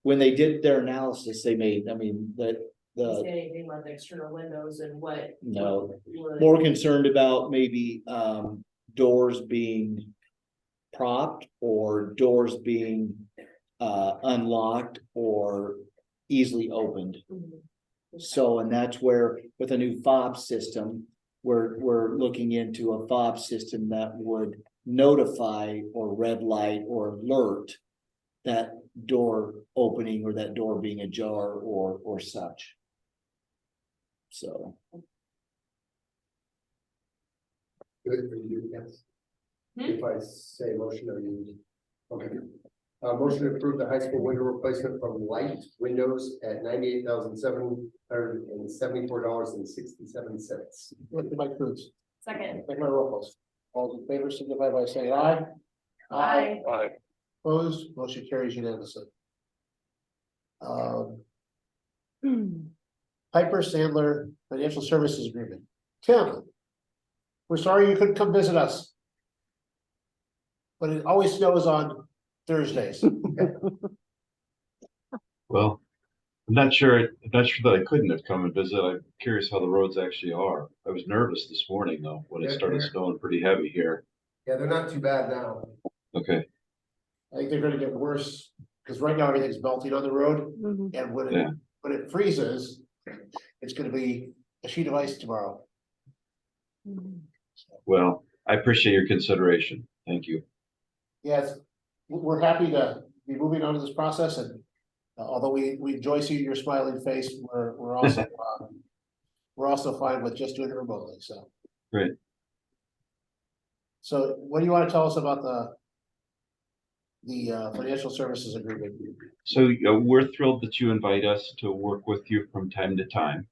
When they did their analysis, they made, Say anything about the external windows and what? No. would- more concerned about maybe doors being propped or doors being unlocked or easily opened. Mhm. So, and that's where with a new fob system, we're looking into a fob system that would notify or red light or alert that door opening or that door being ajar or such. So. Good for you, yes. Hmm? If I say motion, are you? Okay. Motion to approve the high school window replacement from light windows at $98,774.67. Look at my Cruz. Second. Take my roll calls. All in favor, signify by saying aye. Aye. Opposed, motion carries unanimously. Piper Sandler Financial Services Agreement. Tim, we're sorry you couldn't come visit us. But it always snows on Thursdays. Well, I'm not sure that I couldn't have come and visit. I'm curious how the roads actually are. I was nervous this morning though, when it started snowing pretty heavy here. Yeah, they're not too bad now. Okay, I think they're gonna get worse, because right now everything's melting on the road, Mhm. and when Yeah. it freezes, it's gonna be a sheet of ice tomorrow. well, I appreciate your consideration. Thank you. Yes, we're happy to be moving on to this process, and Although we enjoy seeing your smiling face, we're also, we're also fine with just doing it remotely, so. Great. So what do you want to tell us about the financial services agreement? So we're thrilled that you invite us to work with you from time to time.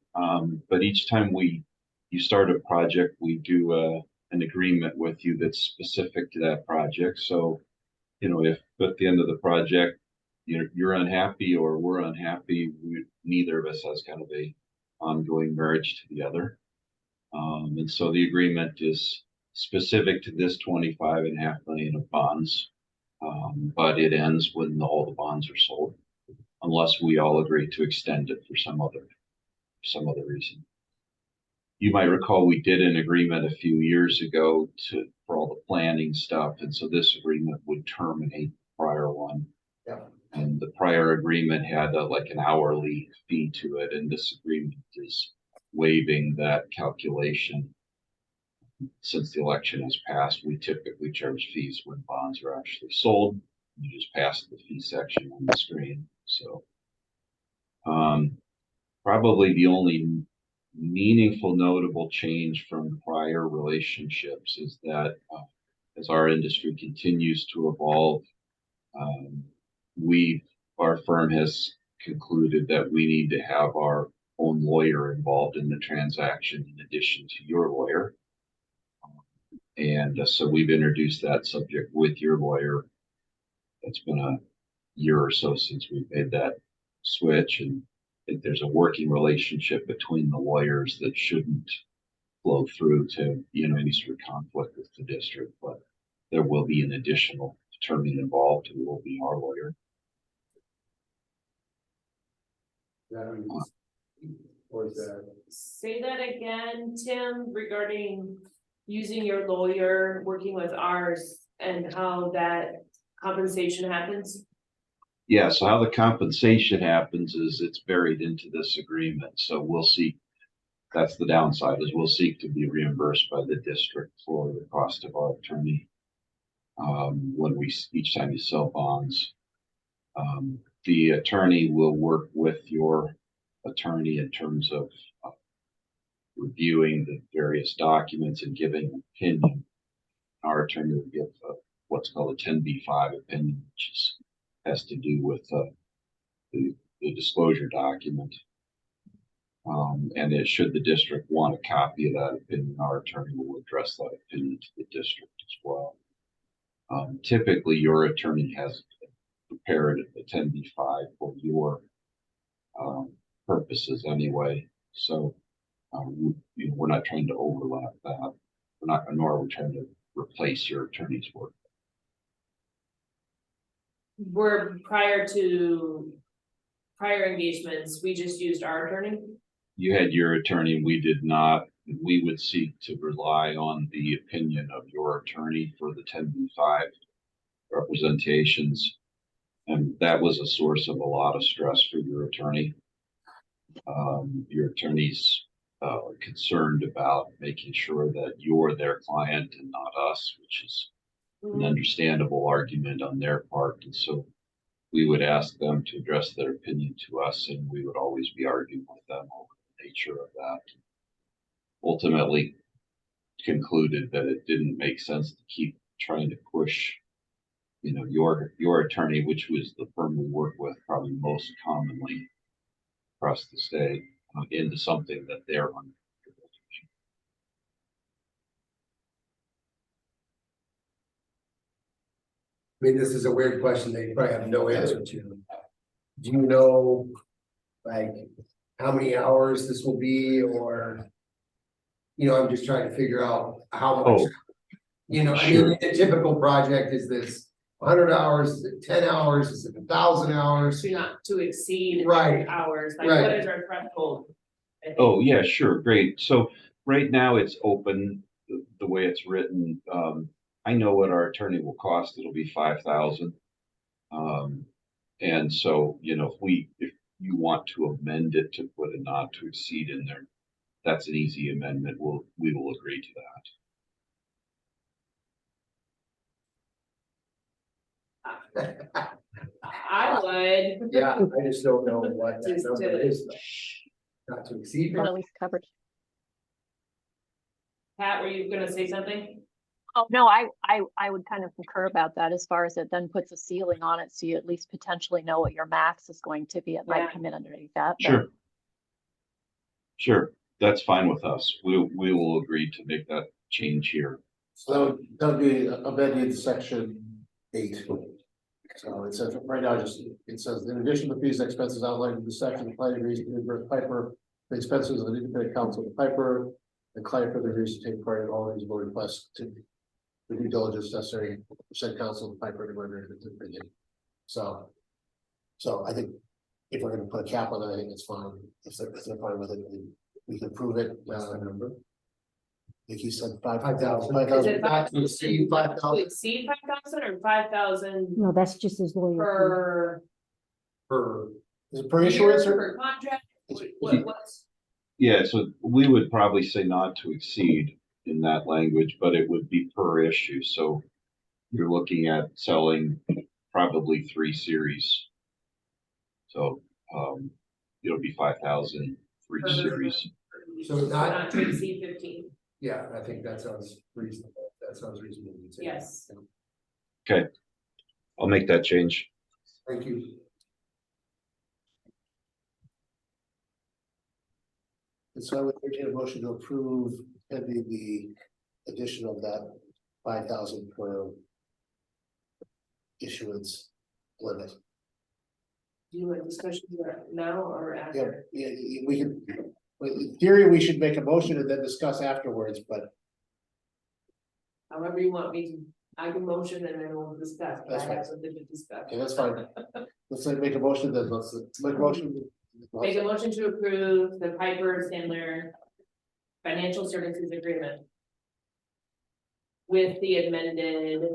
But each time you start a project, we do an agreement with you that's specific to that project. So, if at the end of the project, you're unhappy or we're unhappy, neither of us has kind of a ongoing marriage to the other. And so the agreement is specific to this 25.5 million of bonds. But it ends when all the bonds are sold, unless we all agree to extend it for some other reason. You might recall we did an agreement a few years ago for all the planning stuff, and so this agreement would terminate the prior one. Yeah. And the prior agreement had like an hourly fee to it, and this agreement is waiving that calculation. Since the election has passed, we typically charge fees when bonds are actually sold. You just pass the fee section on the screen. So probably the only meaningful notable change from prior relationships is that as our industry continues to evolve, our firm has concluded that we need to have our own lawyer involved in the transaction in addition to your lawyer. And so we've introduced that subject with your lawyer. It's been a year or so since we've made that switch, and I think there's a working relationship between the lawyers that shouldn't flow through to any sort of conflict with the district. But there will be an additional attorney involved who will be our lawyer. Or is that? Say that again, Tim, regarding using your lawyer, working with ours, and how that compensation happens? Yeah, so how the compensation happens is it's buried into this agreement. So we'll seek, that's the downside, is we'll seek to be reimbursed by the district for the cost of our attorney. Each time you sell bonds, the attorney will work with your attorney in terms of reviewing the various documents and giving an opinion. Our attorney will give what's called a 10b5 opinion, which has to do with the disclosure document. And should the district want a copy of that opinion, our attorney will address that opinion to the district as well. Typically, your attorney has prepared a 10b5 for your purposes anyway. So we're not trying to overlap that. Nor are we trying to replace your attorney's work. Prior to prior engagements, we just used our attorney? You had your attorney, and we did not. We would seek to rely on the opinion of your attorney for the 10b5 representations. And that was a source of a lot of stress for your attorney. Your attorney's concerned about making sure that you're their client and not us, which is an understandable argument on their part. And so we would ask them to address their opinion to us, and we would always be arguing with them over the nature of that. Ultimately concluded that it didn't make sense to keep trying to push your attorney, which was the firm we work with probably most commonly across the state, into something that they're uncomfortable. I mean, this is a weird question that you probably have no answer to. Do you know, like, how many hours this will be, or, I'm just trying to figure out how much, I mean, a typical project, is this 100 hours, is it 10 hours, is it 1,000 hours? To not to exceed Right. hours, like Right. what is our threshold? I think. Oh, yeah, sure. Great. So right now it's open the way it's written. I know what our attorney will cost. It'll be 5,000. And so, if you want to amend it to put a not to exceed in there, that's an easy amendment. We will agree to that. I would. Yeah, I just don't know what that Just number to- is. Not to exceed. Got at least covered. Pat, were you gonna say something? Oh, no, I would kind of concur about that as far as it then puts a ceiling on it, so you at least potentially know what your max is going to be. It might Yeah. come in underneath that. but- Sure. Sure, that's fine with us. We will agree to make that change here. So that would be amended section 8. So it says, right now, it says, in addition to fees and expenses outlined in the section, the client agrees to reimburse Piper the expenses of an independent counsel to Piper. The client further agrees to take part in all reasonable requests to the due diligence necessary for said counsel to Piper to render the opinion. So I think if we're gonna put a cap on it, I think it's fine. If they're fine with it, we can prove it. Number. I think he said 5,000. 5,000. Not to exceed To 5,000 exceed 5,000 or 5,000 No, that's just his lawyer. per per. Is it per issuance year, or? per contract? What's? Yeah, so we would probably say not to exceed in that language, but it would be per issue, so you're looking at selling probably 3 series. So, it'll be 5,000, 3 Per- series. So Not to exceed 15, Yeah, I think that sounds reasonable. That sounds reasonable. to say. yes. Okay, I'll make that change. Thank you. And so I would entertain a motion to approve pending the addition of that 5,000 per issuance limit. Do you want discussion now or Yeah, after? we can, well, in theory, we should make a motion and then discuss afterwards, but However you want me to, I can motion and then we'll discuss, but I That's fine. have something to discuss. okay, that's fine. Let's make a motion then, let's make a motion. Make a motion to approve the Piper Sandler financial services agreement. With the amended,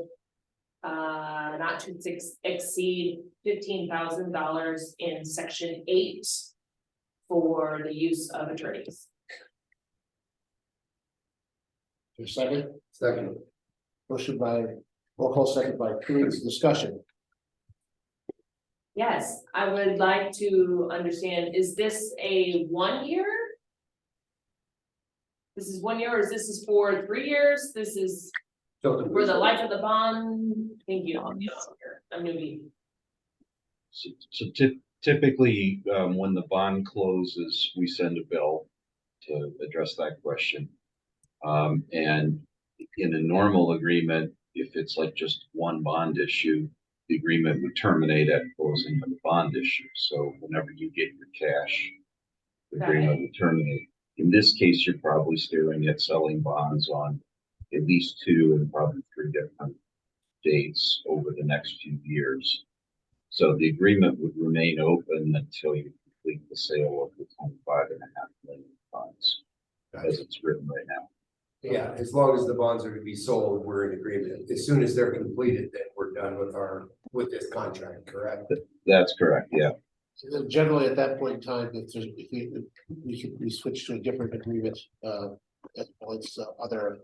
not to exceed $15,000 in section 8 for the use of attorneys. Your second, Second. motion by, roll call second by Cruz, discussion. Yes, I would like to understand, is this a 1 year? This is 1 year, or is this for 3 years? This is for the life of the bond? Thank you. I'm newbie. So typically, when the bond closes, we send a bill to address that question. And in a normal agreement, if it's like just one bond issue, the agreement would terminate at closing of the bond issue. So whenever you get your cash, the agreement would terminate. In this case, you're probably staring at selling bonds on at least 2 and probably 3 different dates over the next few years. So the agreement would remain open until you complete the sale of the 25.5 million bonds as it's written right now. Yeah, as long as the bonds are to be sold, we're in agreement. As soon as they're completed, then we're done with this contract, correct? That's correct, yeah. Generally, at that point in time, we switch to a different agreement, it's other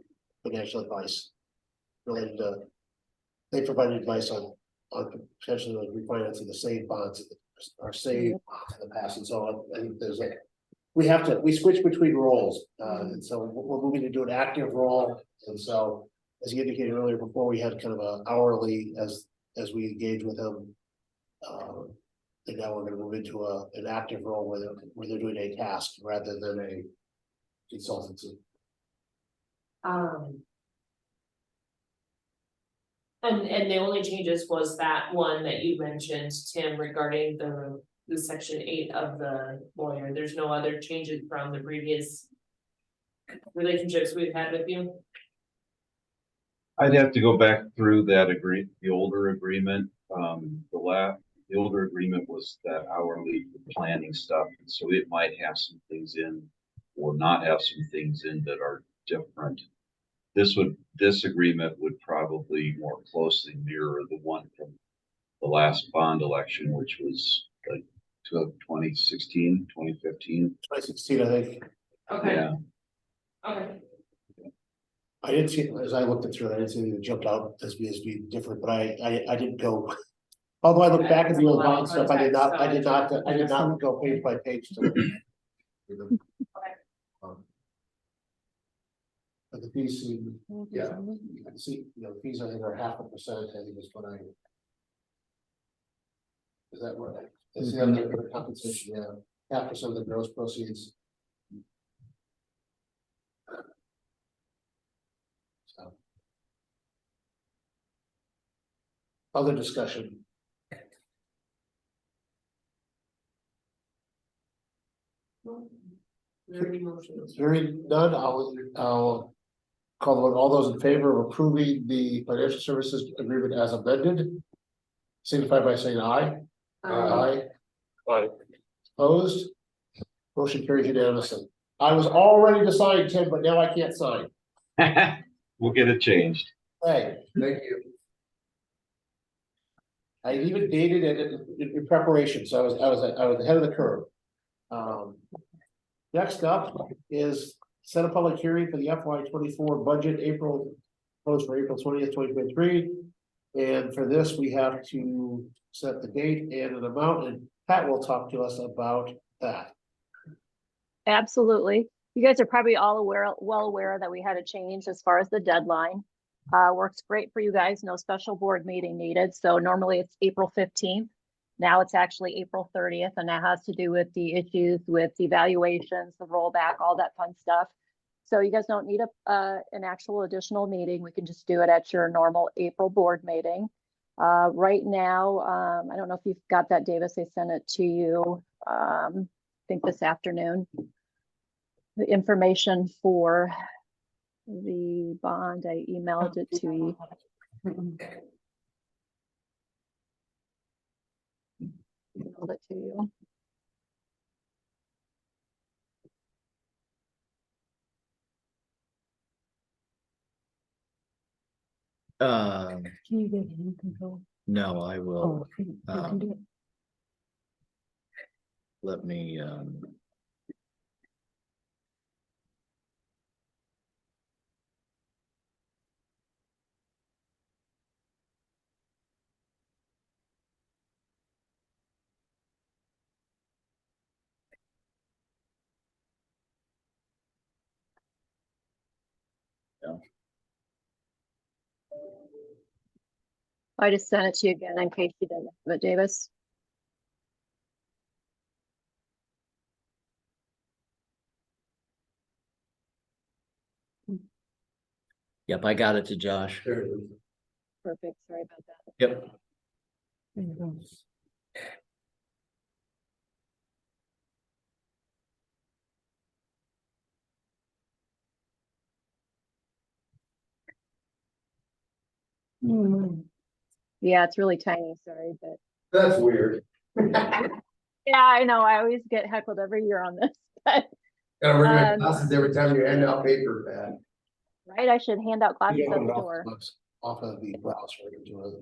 financial advice. Related to, they provided advice on potentially like refinancing the same bonds or same bonds in the past and so on. I think there's we switch between roles, and so we're moving into an active role. And so, as you indicated earlier, before we had kind of a hourly as we engage with them. And now we're gonna move into an active role where they're doing a task rather than a consultancy. And the only changes was that one that you mentioned, Tim, regarding the section 8 of the lawyer. There's no other changes from the previous relationships we've had with you. I'd have to go back through that the older agreement. The older agreement was that hourly planning stuff, and so it might have some things in or not have some things in that are different. This agreement would probably more closely mirror the one from the last bond election, which was like 2016, 2015. 2016, I think. Okay. Yeah. Okay. I didn't see, as I looked it through, I didn't see anything that jumped out as being different, but I didn't go Although I look back at the old bond stuff, I did not go page by page to it. But the fees seem, yeah, you can see, the fees I think are 0.5%, I think is what I. Is that what? It's the other compensation, yeah, 0.5% of the gross proceeds. So. Other discussion. Hearing none, I'll call the vote. All those in favor of approving the financial services agreement as amended, signify by saying aye. Aye. Aye. Opposed? Motion carries unanimously. I was all ready to sign, Tim, but now I can't sign. We'll get it changed. Hey, Thank you. I even dated it in preparation, so I was ahead of the curve. Next up is set a public hearing for the FY24 budget, post for April 20th, 2023. And for this, we have to set the date and an amount, and Pat will talk to us about that. Absolutely. You guys are probably all well aware that we had a change as far as the deadline. Works great for you guys. No special board meeting needed. So normally it's April 15th. Now it's actually April 30th, and that has to do with the issues with evaluations, the rollback, all that fun stuff. So you guys don't need an actual additional meeting. We can just do it at your normal April board meeting. Right now, I don't know if you've got that, Davis. I sent it to you, I think this afternoon. The information for the bond, I emailed it to you. Emailed it to you. Um, Can you get hand control? no, I will. Oh, you can do it. Let me, I just sent it to you again in case you didn't have it, Davis. yep, I got it to Josh. Perfect. Sorry about that. Yep. There you go. Yeah, it's really tiny. Sorry, but That's weird. yeah, I know. I always get heckled every year on this, but Gotta wear my glasses every time you hand out paper, Pat. right, I should hand out glasses You at open the it door. off of the browser into it.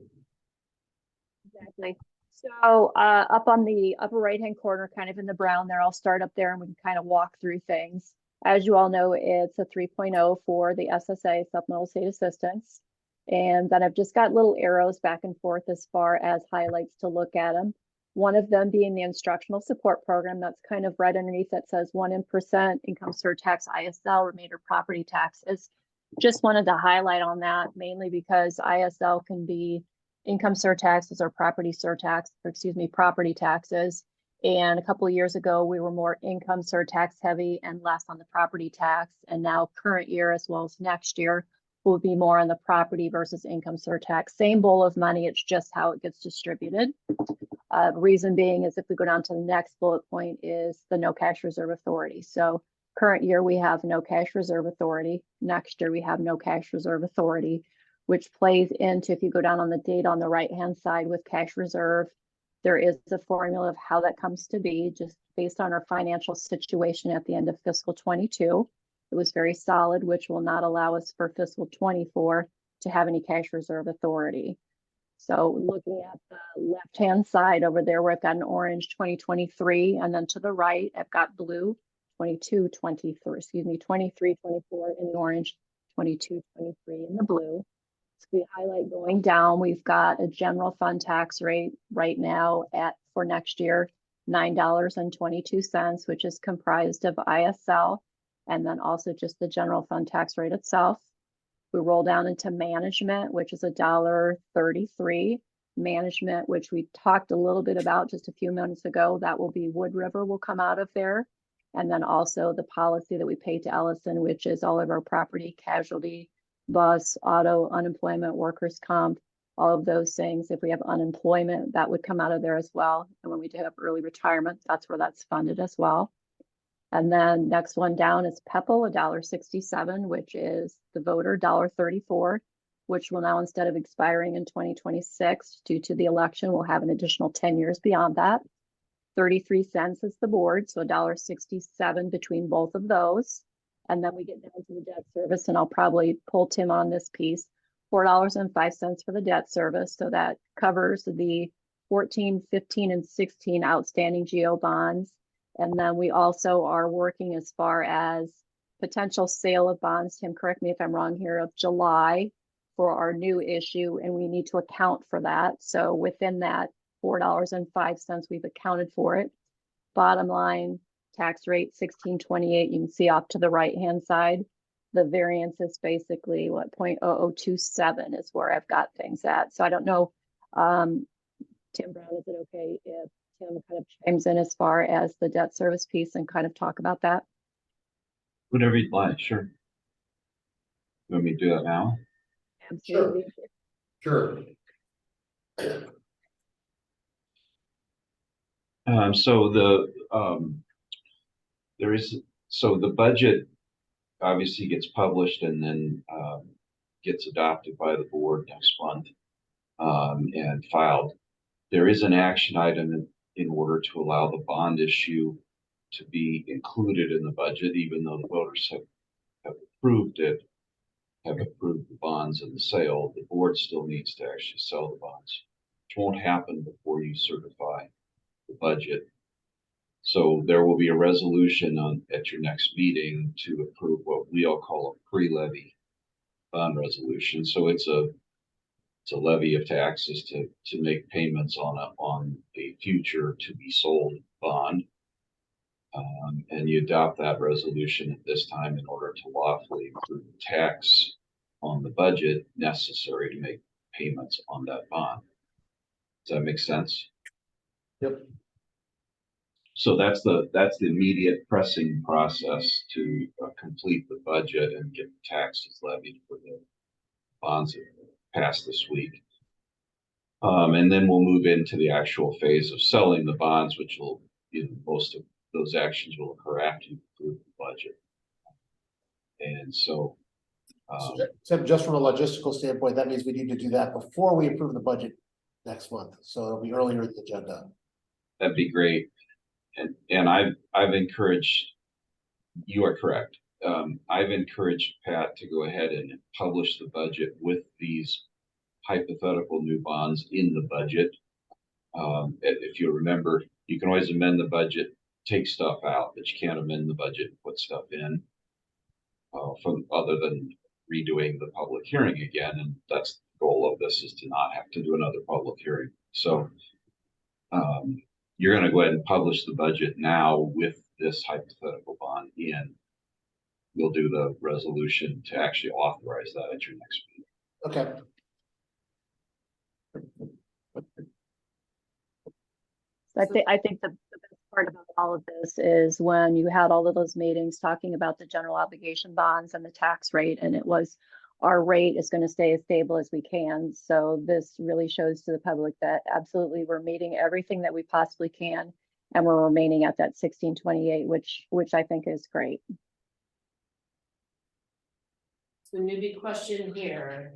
Exactly. So up on the upper right-hand corner, kind of in the brown there, I'll start up there and we can kind of walk through things. As you all know, it's a 3.0 for the SSA, Supplemental State Assistance. And then I've just got little arrows back and forth as far as highlights to look at them. One of them being the instructional support program that's kind of right underneath that says 1% income surtax, ISL, remainder property taxes. Just wanted to highlight on that mainly because ISL can be income surtaxes or property surtax, or excuse me, property taxes. And a couple of years ago, we were more income surtax heavy and less on the property tax. And now current year as well as next year will be more on the property versus income surtax. Same bowl of money, it's just how it gets distributed. Reason being is if we go down to the next bullet point is the no cash reserve authority. So current year, we have no cash reserve authority. Next year, we have no cash reserve authority, which plays into, if you go down on the date on the right-hand side with cash reserve, there is a formula of how that comes to be just based on our financial situation at the end of fiscal 22. It was very solid, which will not allow us for fiscal 24 to have any cash reserve authority. So looking at the left-hand side over there, where I've got an orange 2023, and then to the right, I've got blue 22, 23, excuse me, 23, 24 in the orange, 22, 23 in the blue. So we highlight going down, we've got a general fund tax rate right now for next year, $9.22, which is comprised of ISL and then also just the general fund tax rate itself. We roll down into management, which is $1.33. Management, which we talked a little bit about just a few minutes ago, that will be Wood River will come out of there. And then also the policy that we pay to Ellison, which is all of our property, casualty, bus, auto, unemployment, workers' comp, all of those things. If we have unemployment, that would come out of there as well. And when we do have early retirement, that's where that's funded as well. And then next one down is PEPL, $1.67, which is the voter, $1.34, which will now, instead of expiring in 2026 due to the election, will have an additional 10 years beyond that. 33 cents is the board, so $1.67 between both of those. And then we get down to the debt service, and I'll probably pull Tim on this piece. $4.05 for the debt service, so that covers the 14, 15, and 16 outstanding GO bonds. And then we also are working as far as potential sale of bonds, Tim, correct me if I'm wrong here, of July for our new issue, and we need to account for that. So within that $4.05, we've accounted for it. Bottom line, tax rate 1628, you can see off to the right-hand side. The variance is basically what 0.0027 is where I've got things at. So I don't know, Tim Brown, is it okay if Tim kind of chimes in as far as the debt service piece and kind of talk about that? Whatever you'd like, sure. You want me to do that now? Absolutely. Sure. So the budget obviously gets published and then gets adopted by the board next month and filed. There is an action item in order to allow the bond issue to be included in the budget, even though the voters have approved it, have approved the bonds and the sale. The board still needs to actually sell the bonds, which won't happen before you certify the budget. So there will be a resolution at your next meeting to approve what we all call a pre-levy bond resolution. So it's a levy of taxes to make payments on a future to be sold bond. And you adopt that resolution at this time in order to lawfully approve the tax on the budget necessary to make payments on that bond. Does that make sense? Yep. So that's the immediate pressing process to complete the budget and get the taxes levied for the bonds that passed this week. And then we'll move into the actual phase of selling the bonds, which will, most of those actions will occur after you approve the budget. And so, So just from a logistical standpoint, that means we need to do that before we approve the budget next month. So it'll be earlier in the agenda. that'd be great. And I've encouraged, you are correct. I've encouraged Pat to go ahead and publish the budget with these hypothetical new bonds in the budget. If you remember, you can always amend the budget, take stuff out, but you can't amend the budget and put stuff in from other than redoing the public hearing again. And that's the goal of this, is to not have to do another public hearing. So you're going to go ahead and publish the budget now with this hypothetical bond in. We'll do the resolution to actually authorize that at your next meeting. Okay. I think the best part about all of this is when you had all of those meetings talking about the general obligation bonds and the tax rate, and it was, our rate is going to stay as stable as we can. So this really shows to the public that absolutely we're meeting everything that we possibly can, and we're remaining at that 1628, which I think is great. So newbie question here.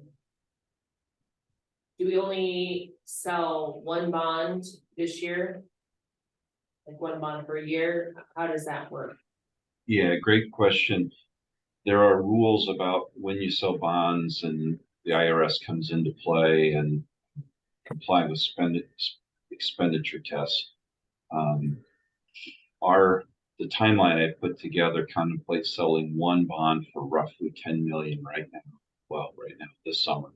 Do we only sell one bond this year? Like one bond per year? How does that work? Yeah, great question. There are rules about when you sell bonds, and the IRS comes into play and complying with expenditure tests. The timeline I put together contemplates selling one bond for roughly 10 million right now. Well, right now, this summer.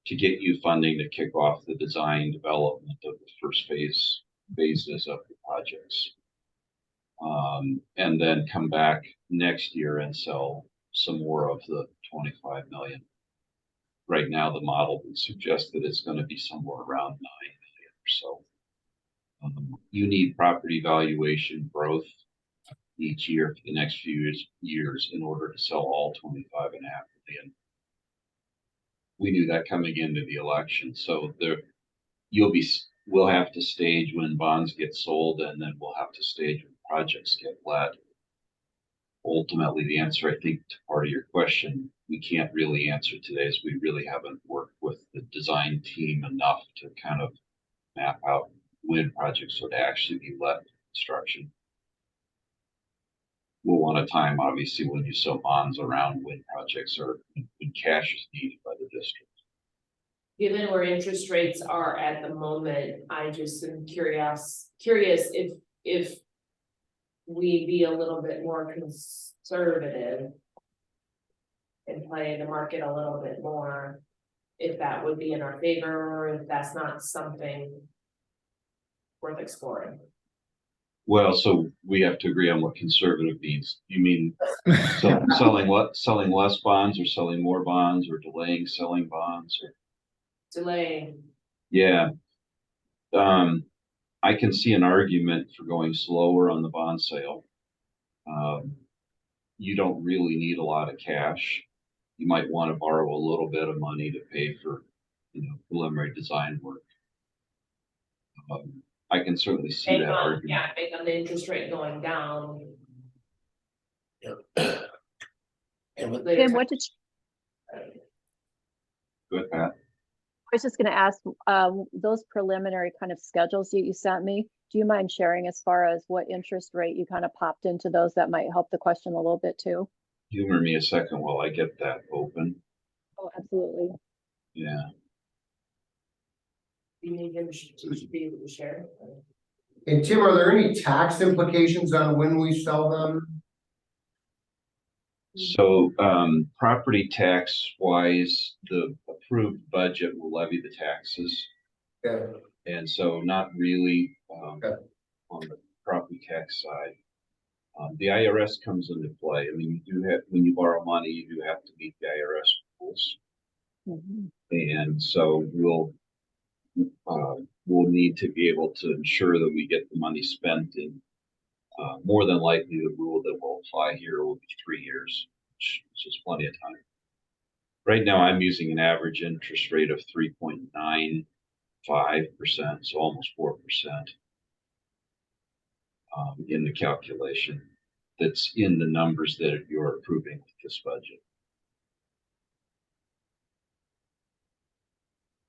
to get you funding to kick off the design development of the first phases of the projects. And then come back next year and sell some more of the 25 million. Right now, the model would suggest that it's going to be somewhere around 9 million or so. You need property valuation growth each year for the next few years in order to sell all 25.5 million. We knew that coming into the election, so we'll have to stage when bonds get sold, and then we'll have to stage when projects get let. Ultimately, the answer, I think, to part of your question, we can't really answer today, as we really haven't worked with the design team enough to kind of map out when projects would actually be let for construction. We'll want a time, obviously, when you sell bonds around when projects are, when cash is needed by the district. Given where interest rates are at the moment, I just am curious if we be a little bit more conservative and play the market a little bit more, if that would be in our favor, or if that's not something worth exploring. Well, so we have to agree on what conservative means. You mean selling less bonds, or selling more bonds, or delaying selling bonds, or Delaying. yeah. I can see an argument for going slower on the bond sale. You don't really need a lot of cash. You might want to borrow a little bit of money to pay for, preliminary design work. I can certainly see that argument. Yeah, make on the interest rate going down. And with Tim, what did Good, Pat. I was just gonna ask, those preliminary kind of schedules you sent me, do you mind sharing as far as what interest rate you kind of popped into those? That might help the question a little bit too. Humor me a second while I get that open. Oh, absolutely. Yeah. You need him to be able to share. And Tim, are there any tax implications on when we sell them? So, property tax wise, the approved budget will levy the taxes. Okay. And so not really, Okay. on the property tax side. The IRS comes into play. I mean, when you borrow money, you do have to meet the IRS rules. Mhm. And so we'll need to be able to ensure that we get the money spent in, more than likely the rule that will apply here will be 3 years, which is plenty of time. Right now, I'm using an average interest rate of 3.95%, so almost 4%, in the calculation that's in the numbers that you're approving with this budget.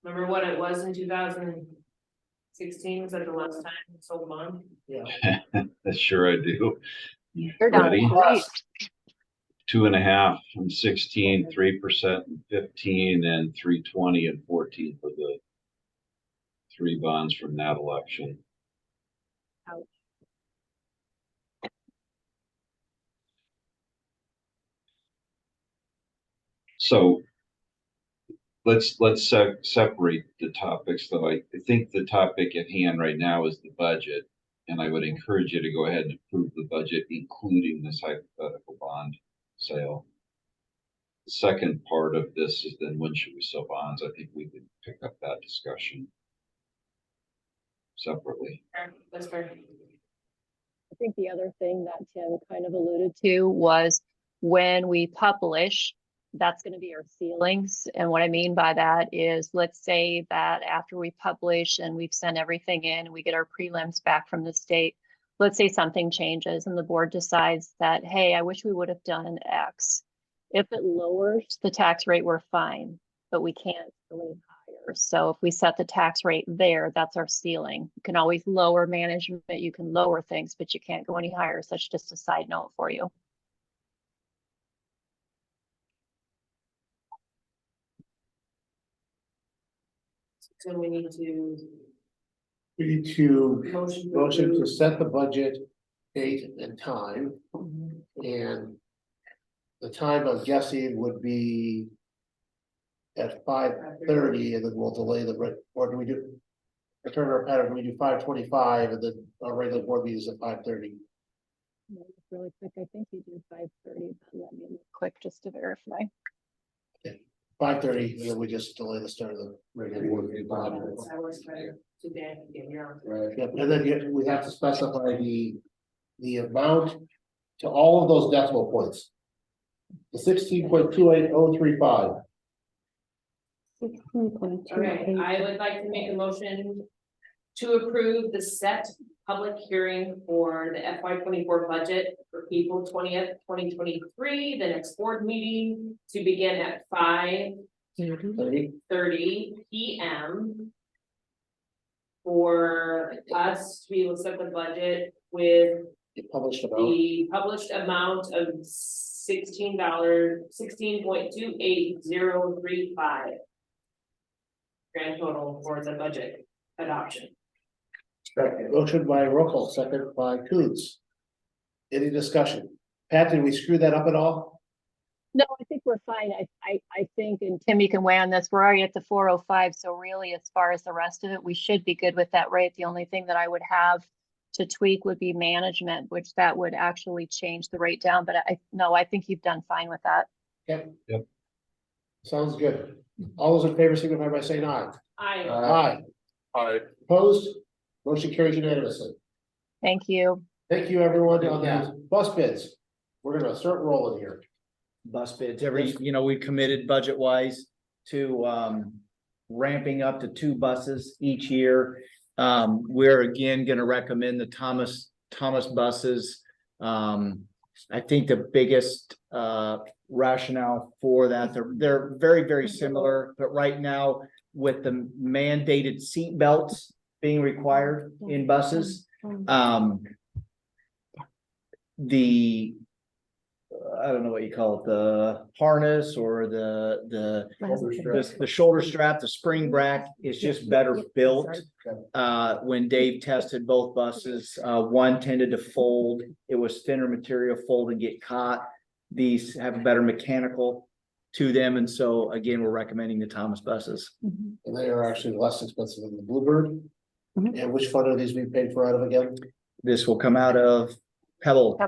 Remember what it was in 2016? Was that the last time we sold a bond? Yeah. Sure I do. You You're down ready? to 2.5 and 16, 3% and 15, and 3.20 and 14 for the 3 bonds from that election. Ouch. So let's separate the topics, though. I think the topic at hand right now is the budget, and I would encourage you to go ahead and approve the budget, including this hypothetical bond sale. The second part of this is then when should we sell bonds? I think we could pick up that discussion separately. That's fair. I think the other thing that Tim kind of alluded to was when we publish, that's going to be our ceilings. And what I mean by that is, let's say that after we publish and we've sent everything in, we get our prelims back from the state. Let's say something changes and the board decides that, hey, I wish we would have done an X. If it lowers the tax rate, we're fine, but we can't go any higher. So if we set the tax rate there, that's our ceiling. You can always lower management, you can lower things, but you can't go any higher. So that's just a side note for you. So we need to We need to motion. motion to set the budget date and time, and the time I'm guessing would be at 5:30, and then we'll delay or do we do? Return our pattern, we do 5:25, and then our regular board meeting is at 5:30. Really quick, I think you do 5:30, but let me look quick just to verify. 5:30, and then we just delay the start of the regular board meeting. I was trying to Dan, get your own. Yep, and then we have to specify the amount to all of those decimal points. The 16.28035. Okay, I would like to make a motion to approve the set public hearing for the FY 24 budget for April 20th, 2023, the next board meeting to begin at 5:30 PM. For us to be able to set the budget with Published about. the published amount of $16.28035. Grand total for the budget adoption. Motion by Rokel, second by Coons. Any discussion? Pat, did we screw that up at all? No, I think we're fine. I think, and Tim, you can weigh on this, we're already at the 405, so really, as far as the rest of it, we should be good with that rate. The only thing that I would have to tweak would be management, which that would actually change the rate down, but I think you've done fine with that. Yep. Yep. Sounds good. All those in favor signify by saying aye. I Aye. Opposed? Motion carries unanimously. Thank you. Thank you, everyone, on that. Bus bids. We're gonna start rolling here. Bus bids, we committed budget wise to ramping up to 2 buses each year. We're again gonna recommend the Thomas buses. I think the biggest rationale for that, they're very, very similar, but right now with the mandated seat belts being required in buses, I don't know what you call it, the harness or the shoulder strap, the spring bracket is just better built. When Dave tested both buses, one tended to fold. It was thinner material, fold and get caught. These have a better mechanical to them. And so again, we're recommending the Thomas buses. And they are actually less expensive than the Bluebird. And which fund are these being paid for out of again? This will come out of Pebble.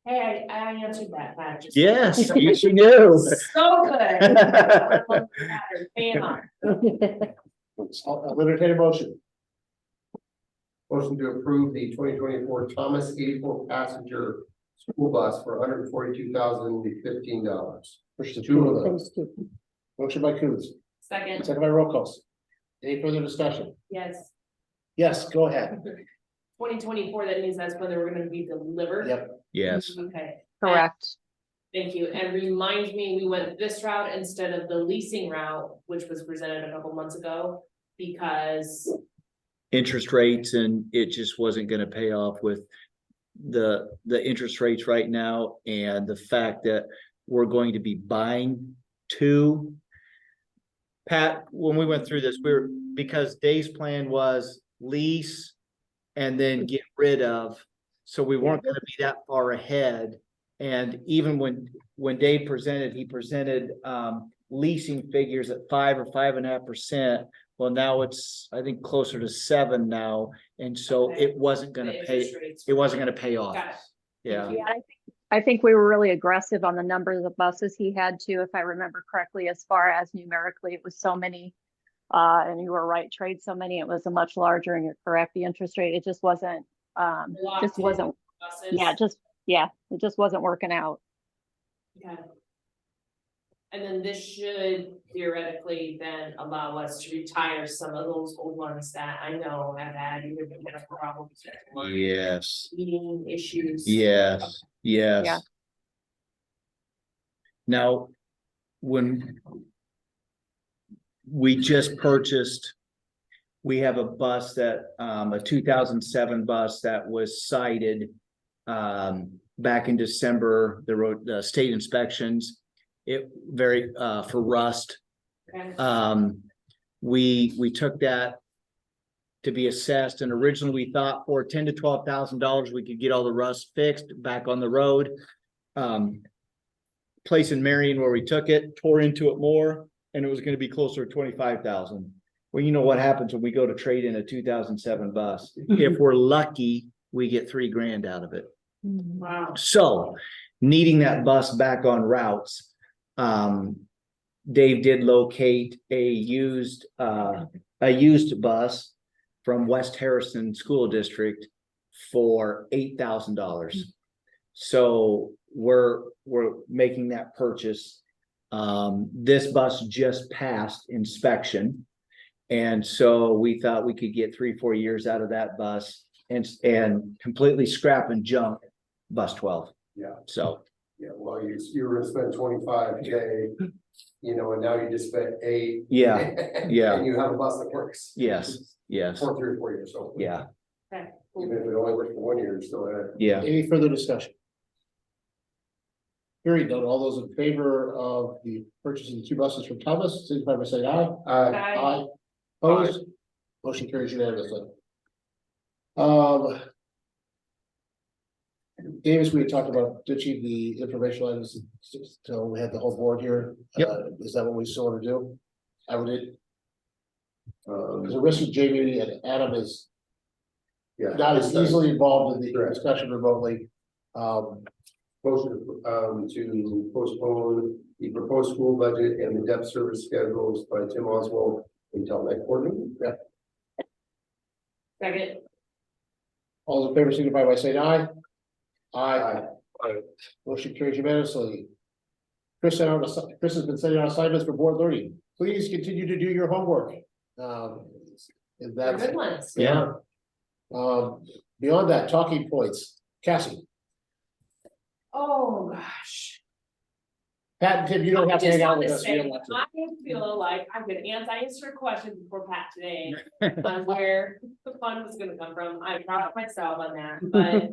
Hey, I answered that. Yes, you knew. So good. I'll entertain a motion. Motion to approve the 2024 Thomas 84 passenger school bus for $142,015. Push the 2 of those. Motion by Coons, Second, second by Rokel. Any further discussion? yes. Yes, go ahead. 2024, that means that's when they were gonna be delivered? Yep. Yes. Okay. Correct. Thank you, and remind me, we went this route instead of the leasing route, which was presented a couple months ago, because. Interest rates, and it just wasn't gonna pay off with the interest rates right now, and the fact that we're going to be buying 2. Pat, when we went through this, because Dave's plan was lease and then get rid of, so we weren't gonna be that far ahead. And even when Dave presented, he presented leasing figures at 5 or 5.5%. Well, now it's, I think, closer to 7 now, and so Okay. it wasn't gonna the pay. interest rates It were- wasn't gonna pay off. Got it. Yeah. Yeah, I think we were really aggressive on the numbers of buses he had to, if I remember correctly, as far as numerically, it was so many. And you were right, trade so many, it was a much larger, and you're correct, the interest rate, it just wasn't, Locked in buses. it just wasn't working out. Okay. And then this should theoretically then allow us to retire some of those old ones that I know have had either mechanical problems or Yes. heating issues. Yes. Yeah. Yes. Now, when we just purchased, we have a bus that, a 2007 bus that was cited back in December, the state inspections, it for rust. Okay. We took that to be assessed, and originally we thought for $10,000 to $12,000 we could get all the rust fixed back on the road. place in Marion where we took it, tore into it more, and it was gonna be closer to 25,000. Well, you know what happens when we go to trade in a 2007 bus? If we're lucky, we get $3,000 out of it. Wow. So needing that bus back on routes, Dave did locate a used bus from West Harrison School District for $8,000. So we're making that purchase. This bus just passed inspection. And so we thought we could get 3-4 years out of that bus and completely scrap and junk bus 12. Yeah. So. Yeah, well, you were gonna spend 25K, you know, and now you just spent 8. Yeah, yeah. And you have a bus that works. Yes, yes, For 3 or 4 years, so. yeah, Even if it only works for 1 year, you're still ahead. yeah. Any further discussion? Hearing none, all those in favor of the purchasing the 2 buses from Thomas, signify by saying aye. Aye. Opposed? Motion carries unanimously. Davis, we had talked about ditching the informational items, so we had the whole board here. Yep. Is that what we still want to do? I would. Because the risk of Jamie and Adam is Yeah. not as easily involved in the Correct. discussion remotely. Motion to postpone the proposed school budget and the debt service schedules by Tim Oswald until next board meeting. Yeah. Second. All in favor, signify by saying aye. Aye. Motion carries unanimously. Chris has been sending out assignments for board learning. Please continue to do your homework. If They're that's, good ones. yeah. Beyond that, talking points. Cassie, Oh, gosh. Pat and Tim, you don't have to I just hang out want with to us. We say, don't want to. I feel like I'm gonna answer a question before Pat today on where the fund was gonna come from. I'm proud of myself on that, but,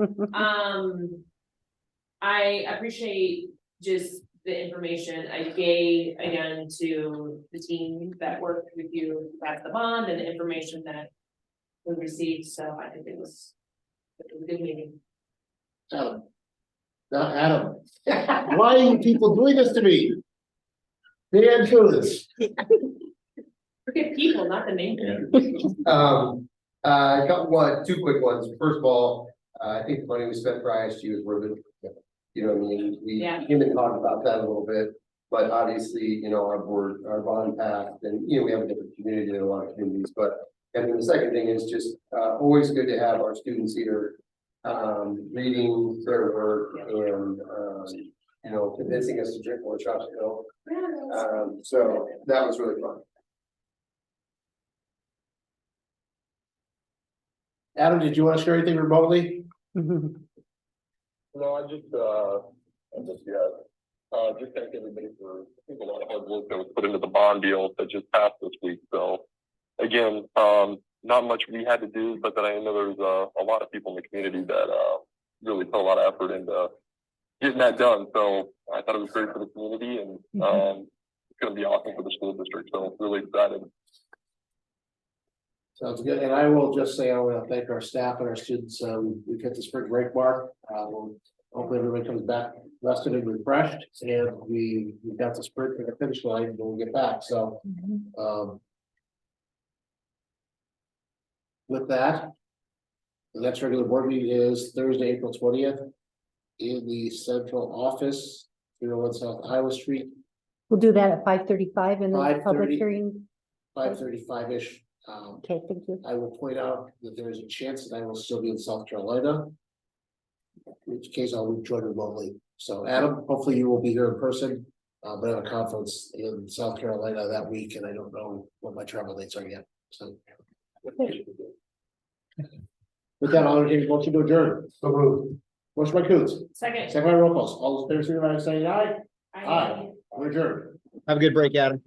I appreciate just the information I gave again to the team that worked with you to pass the bond and the information that we received, so I think it was a good meeting. Adam. Not Adam. Why are you people doing this to me? Dan Coons. Forget people, not the name. I got 2 quick ones. First of all, I think the money we spent for ISG was worth it. You know what I mean? We Yeah. came and talked about that a little bit, but obviously, you know, our bond passed and, you know, we have a different community than a lot of communities, but. And then the second thing is just, always good to have our students here, reading their work and, you know, convincing us to drink more chocolate milk. So that was really fun. Adam, did you want to share anything remotely? No, I just thank everybody for, I think, a lot of hard work that was put into the bond deal that just passed this week. So again, not much we had to do, but that I know there's a lot of people in the community that really put a lot of effort into getting that done. So I thought it was great for the community and it's going to be awesome for the school district. So really excited. Sounds good. And I will just say, I want to thank our staff and our students. We've hit the spring break mark. Hopefully everybody comes back rested and refreshed and we got the sprint for the finish line when we get back. So, with that, the next regular board meeting is Thursday, April 20th in the central office, 301 South Iowa Street, We'll do that at 5:35 in the 5:30. public hearing. 5:35-ish. Okay, thank you. I will point out that there is a chance that I will still be in South Carolina. In which case I'll join remotely. So Adam, hopefully you will be here in person. But I have a conference in South Carolina that week and I don't know what my travel dates are yet, so. With that, I'll entertain a motion to adjourn. So moved. Motion by Coons, Second. second by roll calls. All those in favor, signify by saying aye. Aye. We're adjourned. Have a good break, Adam.